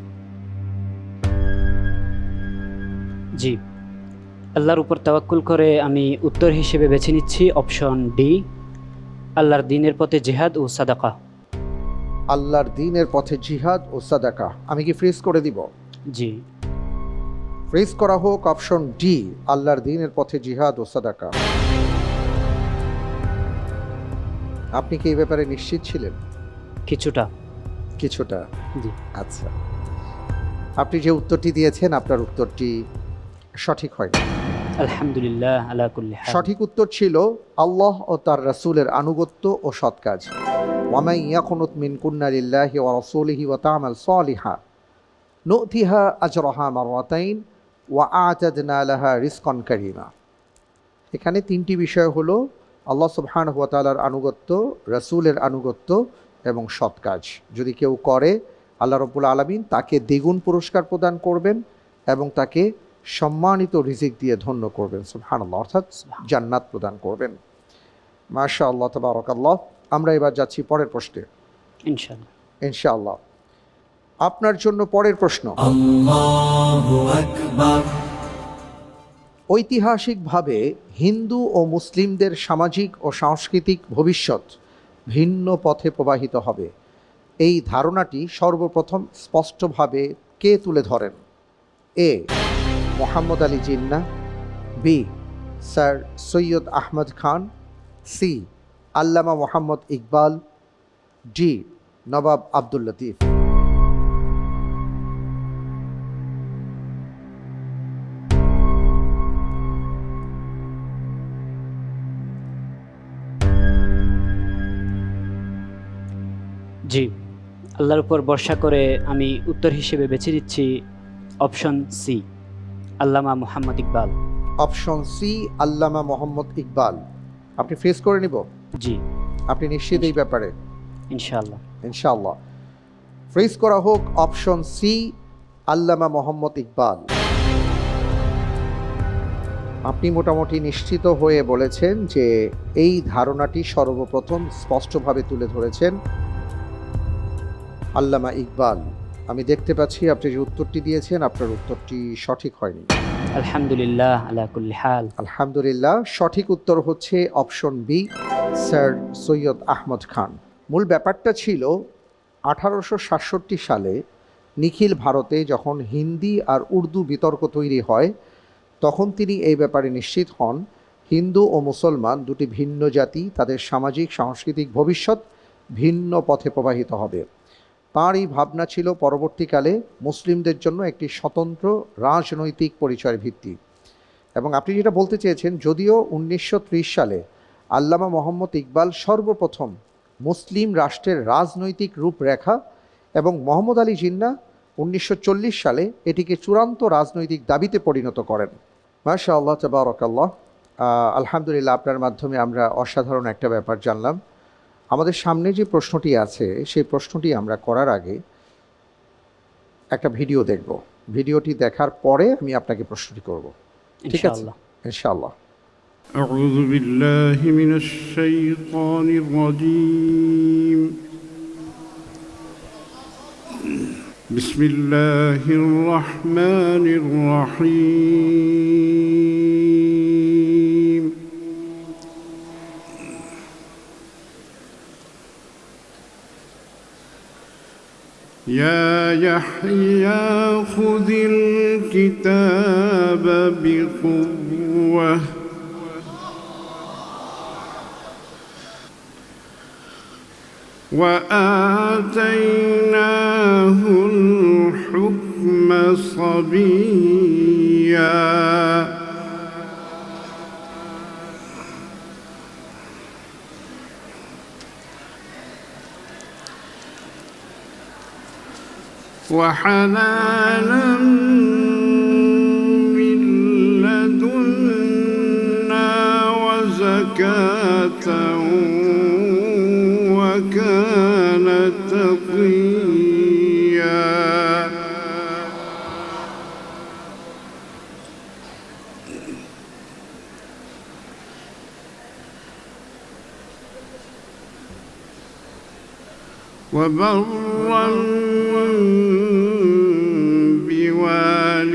S3: জি, আল্লাহর উপর তাওয়াক্কুল করে আমি উত্তর হিসেবে বেছে নিচ্ছি অপশন ডি, আল্লাহর দ্বীনের পথে জিহাদ ও সাদাকা।
S2: আল্লাহর দ্বীনের পথে জিহাদ ও সাদাকা। আমি কি ফ্রিজ করে দিব?
S3: জি।
S2: ফ্রিজ করা হোক অপশন ডি, আল্লাহর দ্বীনের পথে জিহাদ ও সাদাকা। আপনি কি এই ব্যাপারে নিশ্চিত ছিলেন?
S3: কিছুটা।
S2: জি, আচ্ছা। আপনি যে উত্তরটি দিয়েছেন আপনার উত্তরটি সঠিক হয়নি।
S3: আলহামদুলিল্লাহ আলা কুল্লি হাল।
S2: সঠিক উত্তর ছিল আল্লাহ ও তার রাসূলের আনুগত্য ও সৎ কাজ। ওয়ামান ইয়াকুনুত মিনকুন্না লিল্লাহি ওয়া রাসূলিহি ওয়া তা'মাল সালিহা নু'তিহা আজরাহা মাররাতাইন ওয়া আ'তাদনা লাহা রিজকান কারীমা। এখানে 3টি বিষয় হলো আল্লাহ সুবহানাহু ওয়া তাআলার আনুগত্য, রাসূলের আনুগত্য এবং সৎ কাজ। যদি কেউ করে আল্লাহ রাব্বুল আলামিন তাকে দ্বিগুণ পুরস্কার প্রদান করবেন এবং তাকে সম্মানিত রিজিক দিয়ে ধন্য করবেন, সুবহানাল্লাহ, অর্থাৎ জান্নাত প্রদান করবেন। মাশাআল্লাহ, তাবারাকাল্লাহ। আমরা এবার যাচ্ছি পরের প্রশ্নে
S3: ইনশাআল্লাহ।
S2: ইনশাআল্লাহ। আপনার জন্য পরের প্রশ্ন, ঐতিহাসিকভাবে হিন্দু ও মুসলিমদের সামাজিক ও সাংস্কৃতিক ভবিষ্যৎ ভিন্ন পথে প্রবাহিত হবে, এই ধারণাটি সর্বপ্রথম স্পষ্টভাবে কে তুলে ধরেন? এ, মোহাম্মদ আলী জিন্নাহ। বি, স্যার সৈয়দ আহমদ খান। সি, আল্লামা মোহাম্মদ ইকবাল। ডি, নবাব আব্দুল লতিফ।
S3: জি, আল্লাহর উপর ভরসা করে আমি উত্তর হিসেবে বেছে নিচ্ছি অপশন সি, আল্লামা মুহাম্মদ ইকবাল।
S2: অপশন সি আল্লামা মোহাম্মদ ইকবাল। আপনি ফেস করে নিব?
S3: জি,
S2: আপনি নিশ্চিত এই ব্যাপারে?
S3: ইনশাআল্লাহ।
S2: ইনশাআল্লাহ। ফ্রিজ করা হোক অপশন সি আল্লামা মোহাম্মদ ইকবাল। আপনি মোটামুটি নিশ্চিত হয়ে বলেছেন যে এই ধারণাটি সর্বপ্রথম স্পষ্টভাবে তুলে ধরেছেন আল্লামা ইকবাল। আমি দেখতে পাচ্ছি আপনি যে উত্তরটি দিয়েছেন আপনার উত্তরটি সঠিক হয়নি।
S3: আলহামদুলিল্লাহ আলা কুল্লি হাল।
S2: আলহামদুলিল্লাহ, সঠিক উত্তর হচ্ছে option B sir Syed Ahmad Khan. মূল ব্যাপারটা ছিল 1867 সালে নিখিল ভারতে যখন হিন্দি আর উর্দু বিতর্ক তৈরি হয় তখন তিনি এই ব্যাপারে নিশ্চিত হন হিন্দু ও মুসলমান দুটি ভিন্ন জাতি, তাদের সামাজিক সাংস্কৃতিক ভবিষ্যৎ ভিন্ন পথে প্রবাহিত হবে। তাঁর এই ভাবনা ছিল পরবর্তীকালে মুসলিমদের জন্য একটি স্বতন্ত্র রাজনৈতিক পরিচয়ের ভিত্তি। এবং আপনি যেটা বলতে চেয়েছেন, যদিও 1930 সালে আল্লামা মোহাম্মদ ইকবাল সর্বপ্রথম মুসলিম রাষ্ট্রের রাজনৈতিক রূপরেখা এবং মোহাম্মদ আলী জিন্নাহ 1940 সালে এটিকে চূড়ান্ত রাজনৈতিক দাবিতে পরিণত করেন। মাশাআল্লাহ, তাবারাকাল্লাহ। আলহামদুলিল্লাহ, আপনার মাধ্যমে আমরা অসাধারণ একটা ব্যাপার জানলাম। আমাদের সামনে যে প্রশ্নটি আছে সেই প্রশ্নটি আমরা করার আগে একটা ভিডিও দেখব। ভিডিওটি দেখার পরে আমি আপনাকে প্রশ্নটি করব, ঠিক আছে? ইনশাআল্লাহ।
S12: আউযু বিল্লাহি মিনাশ শাইতানির রাজীম। বিসমিল্লাহির রহমানির রহিম। يا يحيى خذ الكتاب بقوة وآتيناه الحكم صبيا وحنانا من لدنا وزكاة وكان تقيا وبرا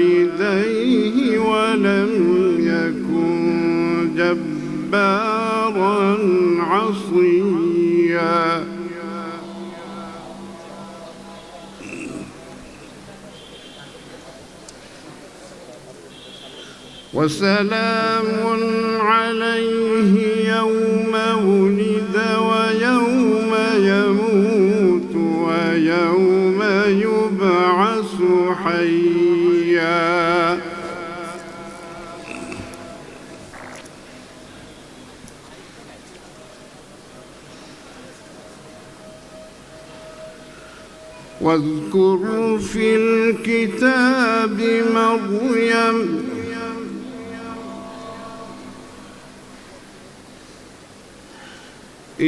S12: بوالديه ولم يكن جبارا عصيا وسلام عليه يوم ولد ويوم يموت ويوم يبعث حيا واذكر في الكتاب مريم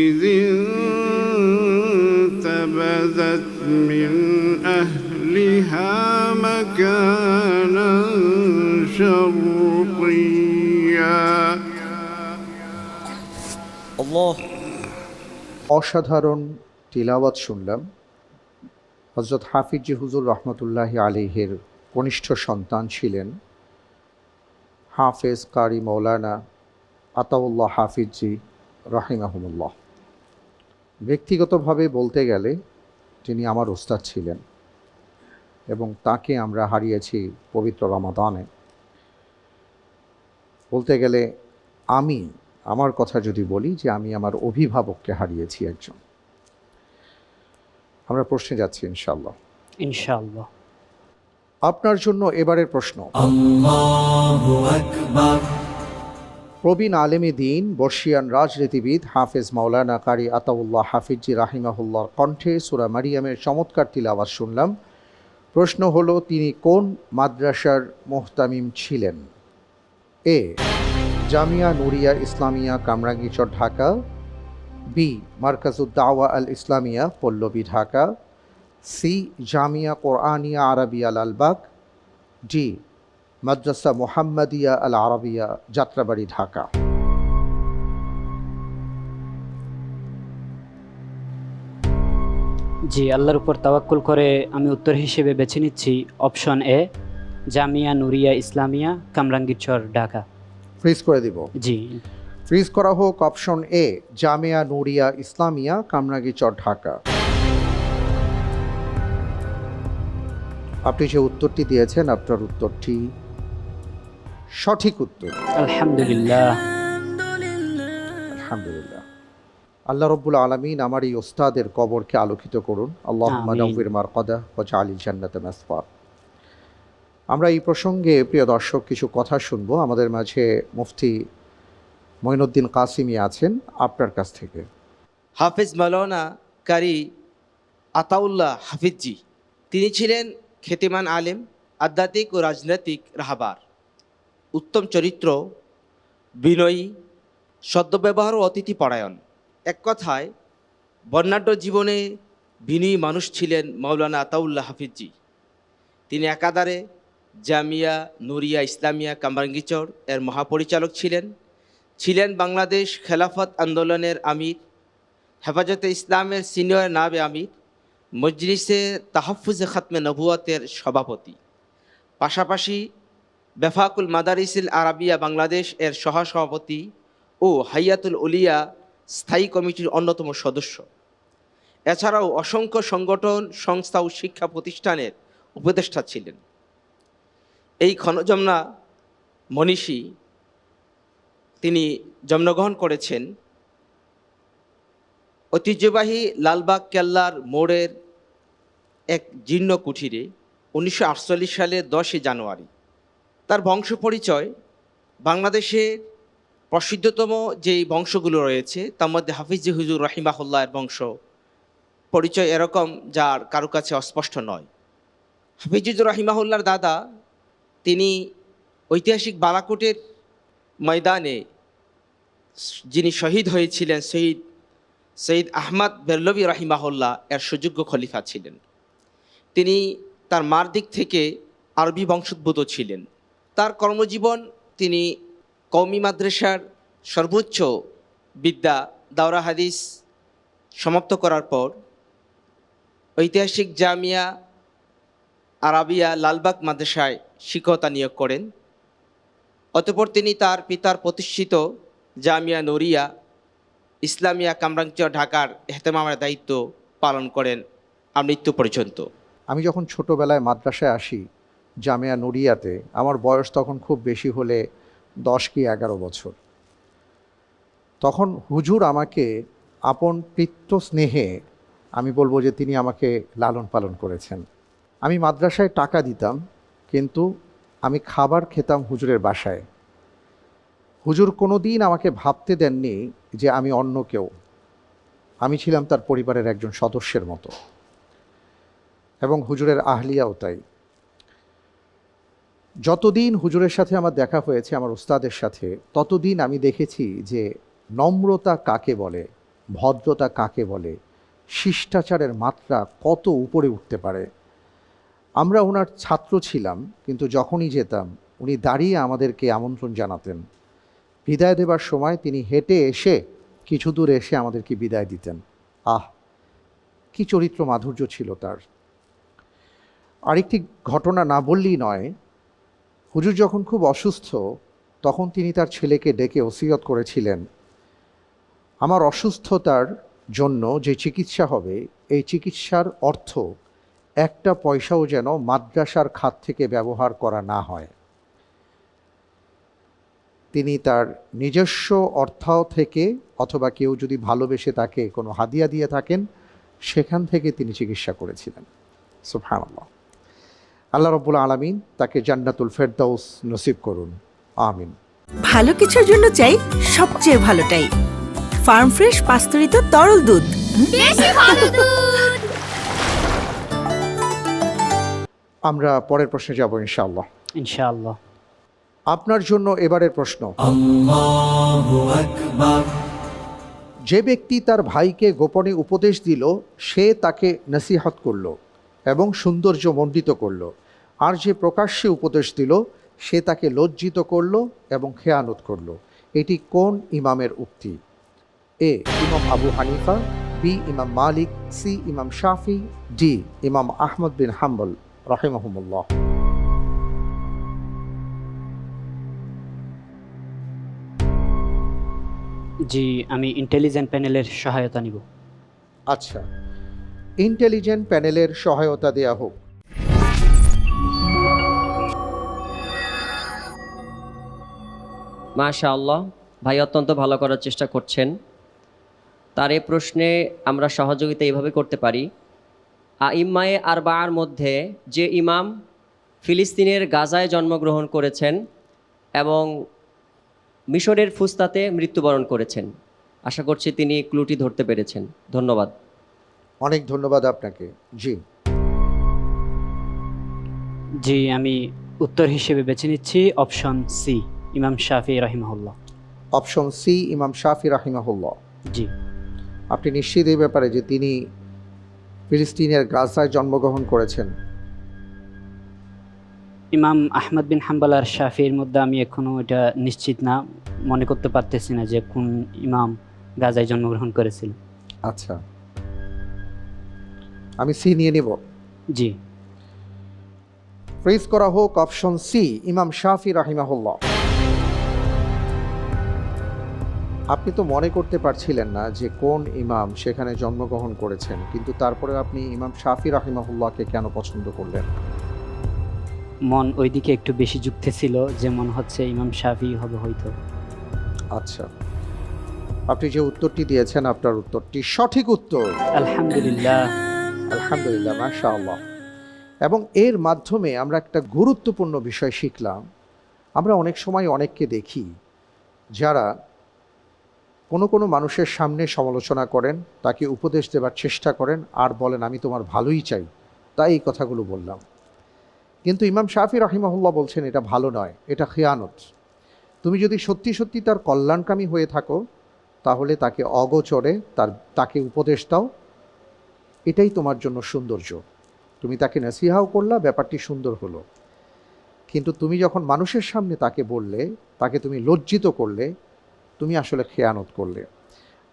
S12: إذ انتبذت من أهلها مكانا شرقيا
S2: অসাধারণ তিলাওয়াত শুনলাম। হযরত হাফিজি হুজুর রহমতুল্লাহি আলাইহির কনিষ্ঠ সন্তান ছিলেন হাফেজ কারি মৌলানা আতাউল্লাহ হাফিজি রাহিমাহুমুল্লাহ। ব্যক্তিগতভাবে বলতে গেলে তিনি আমার ওস্তাদ ছিলেন এবং তাকে আমরা হারিয়েছি পবিত্র রমাদানে। বলতে গেলে আমি আমার কথা যদি বলি যে আমি আমার অভিভাবককে হারিয়েছি একজন। আমরা প্রশ্নে যাচ্ছি ইনশাআল্লাহ।
S3: ইনশাআল্লাহ।
S2: আপনার জন্য এবারের প্রশ্ন।
S1: আল্লাহু আকবার।
S2: প্রবীণ আলেমে দ্বীন, বর্ষিয়ান রাজনীতিবিদ হাফেজ মাওলানা কারি আতাউল্লাহ হাফিজি রাহিমাহুল্লাহর কণ্ঠে সূরা মারিয়ামের চমৎকার তিলাওয়াত শুনলাম। প্রশ্ন হলো, তিনি কোন মাদ্রাসার মুহতামিম ছিলেন? A Jamia Nuria Islamia Kamrangirchar Dhaka, B Markazud Dawa Al Islamia Pallabi Dhaka, C Jamia Quraniya Arabia Lalbagh, D Madrasa Mohammadia Al Arabia Jatrabari Dhaka.
S3: জি, আল্লাহর উপর তাওয়াক্কুল করে আমি উত্তর হিসেবে বেছে নিচ্ছি option A, Jamia Nuria Islamia Kamrangirchar Dhaka.
S2: Freeze করে দিব।
S3: জি,
S2: ফ্রিজ করা হোক অপশন এ, জামিয়া নুরিয়া ইসলামিয়া কামরাঙ্গীরচর ঢাকা। আপনি যে উত্তরটি দিয়েছেন আপনার উত্তরটি সঠিক উত্তর।
S3: আলহামদুলিল্লাহ।
S2: আলহামদুলিল্লাহ। আল্লাহ রব্বুল আলামিন আমার এই ওস্তাদের কবরকে আলোকিত করুন। আল্লাহুম্মা
S3: আমিন।
S2: নাওয়ির মারকাদা ওয়াজআলিল জান্নাতা মাসওয়া। আমরা এই প্রসঙ্গে প্রিয় দর্শক কিছু কথা শুনবো। আমাদের মাঝে মুফতি মঈনুদ্দিন কাসিমি আছেন, আপনার কাছ থেকে।
S4: হাফেজ মাওলানা কারি আতাউল্লাহ হাফিজি, তিনি ছিলেন খ্যাতিমান আলেম, আধ্যাত্মিক ও রাজনৈতিক রাহবার, উত্তম চরিত্র, বিনয়ী, সদ্ব্যবহার ও অতিথি পরায়ণ। এক কথায় বর্ণাঢ্য জীবনে বিনয়ী মানুষ ছিলেন মাওলানা আতাউল্লাহ হাফিজি। তিনি একাধারে জামিয়া নুরিয়া ইসলামিয়া কামরাঙ্গীরচর এর মহাপরিচালক ছিলেন বাংলাদেশ খেলাফত আন্দোলনের আমির, হেফাজতে ইসলামের সিনিয়র নায়েবে আমির, মজলিসে তাহাফুজে খাতমে নবুয়াতের সভাপতি, পাশাপাশি বেফাকুল মাদারিসিল আরাবিয়া বাংলাদেশ এর সহসভাপতি ও হাইয়াতুল উলিয়া স্থায়ী কমিটির অন্যতম সদস্য। এছাড়াও অসংখ্য সংগঠন, সংস্থা ও শিক্ষা প্রতিষ্ঠানের উপদেষ্টা ছিলেন। এই ক্ষণজমনা মনীষী তিনি জন্মগ্রহণ করেছেন ঐতিহ্যবাহী লালবাগ কেল্লার মোড়ের এক জীর্ণ কুঠিরে 1948 সালের 10 জানুয়ারি। তার বংশ পরিচয়, বাংলাদেশের প্রসিদ্ধতম যেই বংশগুলো রয়েছে তার মধ্যে হাফিজি হুজুর রাহিমাহুল্লাহর বংশ পরিচয় এরকম যার কারো কাছে অস্পষ্ট নয়। হাফিজি হুজুর রাহিমাহুল্লাহর দাদা, তিনি ঐতিহাসিক বালাকোটের ময়দানে যিনি শহীদ হয়েছিলেন সৈয়দ আহমদ বেরলভী রাহিমাহুল্লাহ এর সুযোগ্য খলিফা ছিলেন। তিনি তার মার দিক থেকে আরবি বংশোদ্ভূত ছিলেন। তার কর্মজীবন তিনি কওমি মাদ্রাসার সর্বোচ্চ বিদ্যা দাওরা হাদিস সমাপ্ত করার পর ঐতিহাসিক জামিয়া আরাবিয়া লালবাগ মাদ্রাসায় শিক্ষকতা নিয়োগ করেন। অতঃপর তিনি তার পিতার প্রতিষ্ঠিত জামিয়া নুরিয়া ইসলামিয়া কামরাঙ্গীরচর ঢাকার ইহতেমামের দায়িত্ব পালন করেন মৃত্যু পর্যন্ত।
S2: আমি যখন ছোটোবেলায় মাদ্রাসায় আসি জামিয়া নুরিয়াতে, আমার বয়স তখন খুব বেশি হলে 10 কি 11 বছর। তখন হুজুর আমাকে আপন পিতৃ স্নেহে, আমি বলবো যে তিনি আমাকে লালন পালন করেছেন। আমি মাদ্রাসায় টাকা দিতাম, কিন্তু আমি খাবার খেতাম হুজুরের বাসায়। হুজুর কোনো দিন আমাকে ভাবতে দেননি যে আমি অন্য কেউ। আমি ছিলাম তার পরিবারের একজন সদস্যের মতো, এবং হুজুরের আহলিয়াও তাই। যতদিন হুজুরের সাথে আমার দেখা হয়েছে, আমার উস্তাদের সাথে, ততদিন আমি দেখেছি যে নম্রতা কাকে বলে, ভদ্রতা কাকে বলে, শিষ্টাচারের মাত্রা কত উপরে উঠতে পারে। আমরা ওনার ছাত্র ছিলাম, কিন্তু যখনই যেতাম উনি দাঁড়িয়ে আমাদেরকে আমন্ত্রণ জানাতেন। বিদায় দেবার সময় তিনি হেঁটে এসে কিছু দূর এসে আমাদেরকে বিদায় দিতেন। আহ, কি চরিত্র মাধুর্য ছিল তার। আরেকটি ঘটনা না বললেই নয়, হুজুর যখন খুব অসুস্থ তখন তিনি তার ছেলেকে ডেকে ওসিয়ত করেছিলেন, আমার অসুস্থতার জন্য যে চিকিৎসা হবে, এই চিকিৎসার অর্থ একটা পয়সাও যেন মাদ্রাসার খাত থেকে ব্যবহার করা না হয়। তিনি তার নিজস্ব অর্থ থেকে, অথবা কেউ যদি ভালোবেসে তাকে কোনো হাদিয়া দিয়ে থাকেন, সেখান থেকে তিনি চিকিৎসা করেছিলেন। সুবহানাল্লাহ। আল্লাহ রাব্বুল আলামিন তাকে জান্নাতুল ফেরদাউস নসিব করুন, আমিন।
S7: ভালো কিছুর জন্য চাই সবচেয়ে ভালোটাই, ফার্ম ফ্রেশ পাস্তুরিত তরল দুধ।
S8: বেশি ভালো দুধ।
S2: আমরা পরের প্রশ্নে যাব ইনশাআল্লাহ।
S3: ইনশাআল্লাহ।
S2: আপনার জন্য এবারের প্রশ্ন।
S1: আল্লাহু আকবার।
S2: যে ব্যক্তি তার ভাইকে গোপনে উপদেশ দিল, সে তাকে নসিহত করল এবং সৌন্দর্য মণ্ডিত করল, আর যে প্রকাশ্যে উপদেশ দিল সে তাকে লজ্জিত করল এবং খেয়ানত করল। এটি কোন ইমামের উক্তি? এ ইমাম আবু হানিফা, বি ইমাম মালিক, সি ইমাম শাফি, ডি ইমাম আহমদ বিন হাম্বল রাহিমাহুমুল্লাহ।
S3: জি, আমি ইন্টেলিজেন্ট প্যানেলের সহায়তা নিব।
S2: আচ্ছা, ইন্টেলিজেন্ট প্যানেলের সহায়তা দেয়া হোক।
S5: মাশাআল্লাহ, ভাই অত্যন্ত ভালো করার চেষ্টা করছেন। তার এই প্রশ্নে আমরা সহযোগিতা এইভাবে করতে পারি। আইম্মায়ে আরবাআর মধ্যে যে ইমাম ফিলিস্তিনের গাজায় জন্মগ্রহণ করেছেন এবং মিশরের ফুস্তাতে মৃত্যুবরণ করেছেন, আশা করছি তিনি ক্লুটি ধরতে পেরেছেন। ধন্যবাদ।
S2: অনেক ধন্যবাদ আপনাকে। জি,
S3: জি, আমি উত্তর হিসেবে বেছে নিচ্ছি অপশন সি, ইমাম শাফি রাহিমাহুল্লাহ।
S2: অপশন সি ইমাম শাফি রাহিমাহুল্লাহ।
S3: জি।
S2: আপনি নিশ্চিত এই ব্যাপারে যে তিনি ফিলিস্তিনের গাজায় জন্মগ্রহণ করেছেন?
S3: ইমাম আহমদ বিন হাম্বল আর শাফির মধ্যে আমি এখনো এটা নিশ্চিত না, মনে করতে পারতেছি না যে কোন ইমাম গাজায় জন্মগ্রহণ করেছিল।
S2: আচ্ছা, আমি সি নিয়ে নেব।
S3: জি।
S2: ফ্রিজ করা হোক অপশন সি ইমাম শাফি রাহিমাহুল্লাহ। আপনি তো মনে করতে পারছিলেন না যে কোন ইমাম সেখানে জন্মগ্রহণ করেছেন, কিন্তু তারপরে আপনি ইমাম শাফি রাহিমাহুল্লাহকে কেন পছন্দ করলেন?
S3: মন ওইদিকে একটু বেশি যুক্ত ছিল, যে মনে হচ্ছে ইমাম শাফি হবে হয়তো।
S2: আচ্ছা, আপনি যে উত্তরটি দিয়েছেন আপনার উত্তরটি সঠিক উত্তর।
S3: আলহামদুলিল্লাহ।
S2: আলহামদুলিল্লাহ, মাশাআল্লাহ। এবং এর মাধ্যমে আমরা একটা গুরুত্বপূর্ণ বিষয় শিখলাম। আমরা অনেক সময় অনেককে দেখি যারা কোনো মানুষের সামনে সমালোচনা করেন, তাকে উপদেশ দেওয়ার চেষ্টা করেন আর বলেন আমি তোমার ভালোই চাই, তাই এই কথাগুলো বললাম। কিন্তু ইমাম শাফি রাহিমাহুল্লাহ বলছেন এটা ভালো নয়, এটা খেয়ানত। তুমি যদি সত্যি সত্যি তার কল্যাণকামী হয়ে থাকো তাহলে তাকে অগোচরে তাকে উপদেশ দাও, এটাই তোমার জন্য সৌন্দর্য। তুমি তাকে নসিহাও করলা, ব্যাপারটি সুন্দর হলো। কিন্তু তুমি যখন মানুষের সামনে তাকে বললে, তাকে তুমি লজ্জিত করলে, তুমি আসলে খেয়ানত করলে।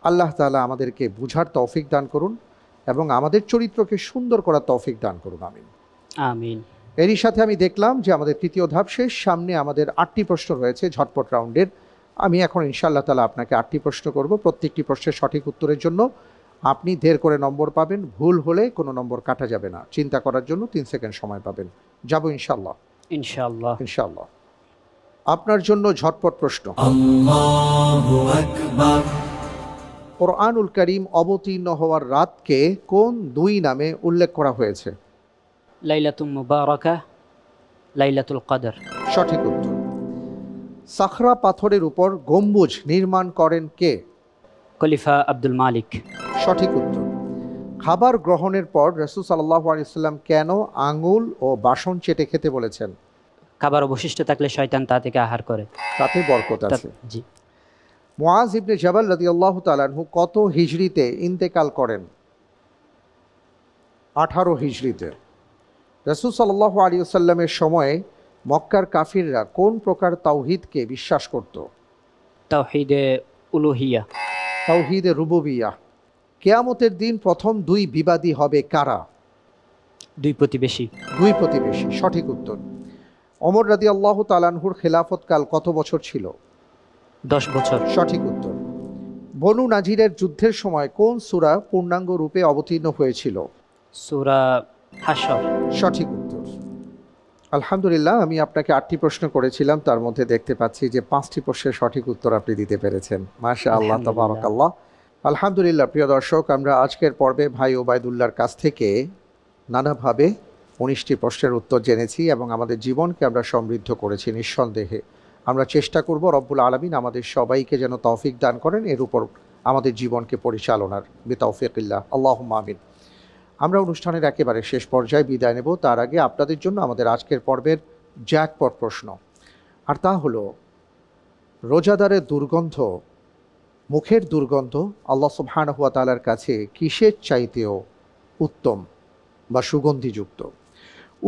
S2: আল্লাহ তাআলা আমাদেরকে বুঝার তৌফিক দান করুন এবং আমাদের চরিত্রকে সুন্দর করার তৌফিক দান করুন। আমিন
S3: আমিন।
S2: এরই সাথে আমি দেখলাম যে আমাদের তৃতীয় ধাপ শেষ। সামনে আমাদের 8টি প্রশ্ন রয়েছে ঝটপট রাউন্ডের। আমি এখন ইনশাআল্লাহ তাআলা আপনাকে 8টি প্রশ্ন করব। প্রত্যেকটি প্রশ্নের সঠিক উত্তরের জন্য আপনি 1.5 করে নম্বর পাবেন। ভুল হলে কোনো নম্বর কাটা যাবে না। চিন্তা করার জন্য 3 সেকেন্ড সময় পাবেন। যাব ইনশাআল্লাহ।
S3: ইনশাআল্লাহ।
S2: ইনশাআল্লাহ। আপনার জন্য ঝটপট প্রশ্ন।
S1: আল্লাহু আকবার।
S2: কোরআনুল কারীম অবতীর্ণ হওয়ার রাতকে কোন 2 নামে উল্লেখ করা হয়েছে?
S3: লাইলাতুল মুবারাকা, লাইলাতুল কদর।
S2: সঠিক উত্তর। সাখরা পাথরের উপর গম্বুজ নির্মাণ করেন কে?
S3: খলিফা আব্দুল মালিক।
S2: সঠিক উত্তর। খাবার গ্রহণের পর রাসূল সাল্লাল্লাহু আলাইহি ওয়াসাল্লাম কেন আঙ্গুল ও বাসন চেটে খেতে বলেছেন?
S3: খাবার অবশিষ্ট থাকলে শয়তান তা থেকে আহার করে,
S2: তাতে বরকত আছে।
S3: জি।
S2: মুআজ ইবনে জাবাল রাদিয়াল্লাহু তাআলা আনহু কত হিজরিতে ইন্তেকাল করেন? 18 হিজরিতে। রাসূল সাল্লাল্লাহু আলাইহি ওয়াসাল্লামের সময়ে মক্কার কাফিররা কোন প্রকার তাওহীদকে বিশ্বাস করত?
S3: তাওহীদে উলুহিয়া।
S2: তাওহীদে রুবুবিয়াহ। কিয়ামতের দিন প্রথম 2 বিবাদী হবে কারা?
S3: 2 প্রতিবেশী।
S2: 2 প্রতিবেশী। সঠিক উত্তর। ওমর রাদিয়াল্লাহু তাআলা আনহুর খেলাফতকাল কত বছর ছিল?
S3: 10 বছর।
S2: সঠিক উত্তর। বনু নাজিরের যুদ্ধের সময় কোন সূরা পূর্ণাঙ্গ রূপে অবতীর্ণ হয়েছিল?
S3: সূরা হাশর।
S2: সঠিক উত্তর। আলহামদুলিল্লাহ, আমি আপনাকে 8টি প্রশ্ন করেছিলাম, তার মধ্যে দেখতে পাচ্ছি যে 5টি প্রশ্নের সঠিক উত্তর আপনি দিতে পেরেছেন। মাশাআল্লাহ, তাবারাকাল্লাহ। আলহামদুলিল্লাহ। প্রিয় দর্শক, আমরা আজকের পর্বে ভাই ওবায়দুল্লাহর কাছ থেকে নানাভাবে 19টি প্রশ্নের উত্তর জেনেছি এবং আমাদের জীবনকে আমরা সমৃদ্ধ করেছি। নিঃসন্দেহে আমরা চেষ্টা করব রব্বুল আলামিন আমাদের সবাইকে যেন তৌফিক দান করেন এর উপর আমাদের জীবনকে পরিচালনার, বিতাওফিকিল্লাহ, আল্লাহুম্মা আমিন। আমরা অনুষ্ঠানের একেবারে শেষ পর্যায়ে বিদায় নেব। তার আগে আপনাদের জন্য আমাদের আজকের পর্বের জ্যাকপট প্রশ্ন। আর তা হলো রোজাদারের দুর্গন্ধ, মুখের দুর্গন্ধ আল্লাহ সুবহানাহু ওয়া তাআলার কাছে কিসের চাইতেও উত্তম বা সুগন্ধিযুক্ত।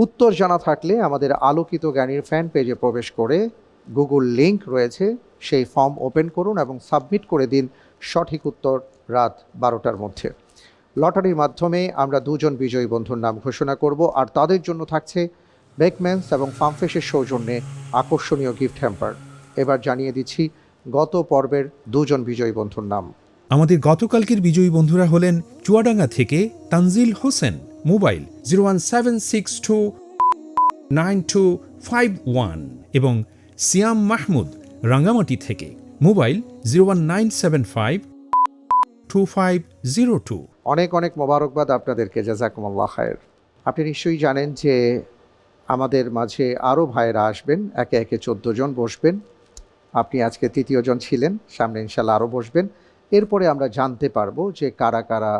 S2: উত্তর জানা থাকলে আমাদের আলোকিত জ্ঞানীর ফ্যান পেজে প্রবেশ করে গুগল লিংক রয়েছে, সেই ফর্ম ওপেন করুন এবং সাবমিট করে দিন সঠিক উত্তর রাত 12টার মধ্যে। লটারির মাধ্যমে আমরা 2 জন বিজয়ী বন্ধুর নাম ঘোষণা করব, আর তাদের জন্য থাকছে বেকম্যান্স এবং ফার্মফ্রেশের সৌজন্যে আকর্ষণীয় গিফট হ্যাম্পার। এবার জানিয়ে দিচ্ছি গত পর্বের 2 জন বিজয়ী বন্ধুর নাম।
S13: আমাদের গতকালকের বিজয়ী বন্ধুরা হলেন চুয়াডাঙ্গা থেকে তানজিল হোসেন, মোবাইল 017629251, এবং সিয়াম মাহমুদ রাঙ্গামাটি থেকে, মোবাইল 019752502।
S2: অনেক অনেক মোবারকবাদ আপনাদেরকে, জাযাকুমুল্লাহ খায়ের। আপনি নিশ্চয়ই জানেন যে আমাদের মাঝে আরও ভাইয়েরা আসবেন, একে একে 14 জন বসবেন। আপনি আজকে 3য় জন ছিলেন, সামনে ইনশাল্লাহ আরও বসবেন। এরপরে আমরা জানতে পারবো যে কারা কারা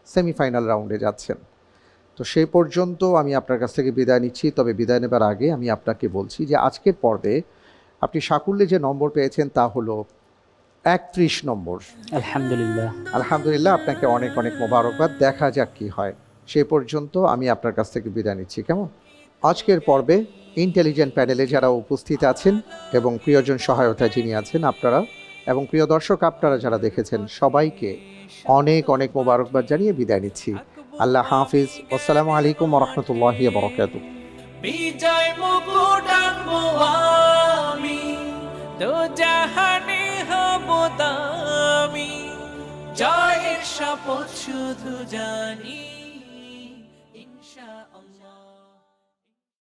S2: সেমিফাইনাল রাউন্ডে যাচ্ছেন। তো সেই পর্যন্ত আমি আপনার কাছ থেকে বিদায় নিচ্ছি। তবে বিদায় নেবার আগে আমি আপনাকে বলছি যে আজকের পর্বে আপনি সাকুল্যে যে নম্বর পেয়েছেন তা হলো 31 নম্বর।
S3: আলহামদুলিল্লাহ।
S2: আলহামদুলিল্লাহ, আপনাকে অনেক অনেক মোবারকবাদ। দেখা যাক কি হয়। সেই পর্যন্ত আমি আপনার কাছ থেকে বিদায় নিচ্ছি, কেমন? আজকের পর্বে ইন্টেলিজেন্ট প্যানেলে যারা উপস্থিত আছেন এবং প্রিয়জন সহায়তা যিনি আছেন আপনারা, এবং প্রিয় দর্শক আপনারা যারা দেখেছেন, সবাইকে অনেক অনেক মোবারকবাদ জানিয়ে বিদায় নিচ্ছি। আল্লাহ হাফিজ। আসসালামু আলাইকুম ওয়া রাহমাতুল্লাহি ওয়া বারাকাতুহু।
S1: বিজয় মুকুট আনবো আমি, দো জাহানে হব দামি, জয়ের শপথ শুধু জানি।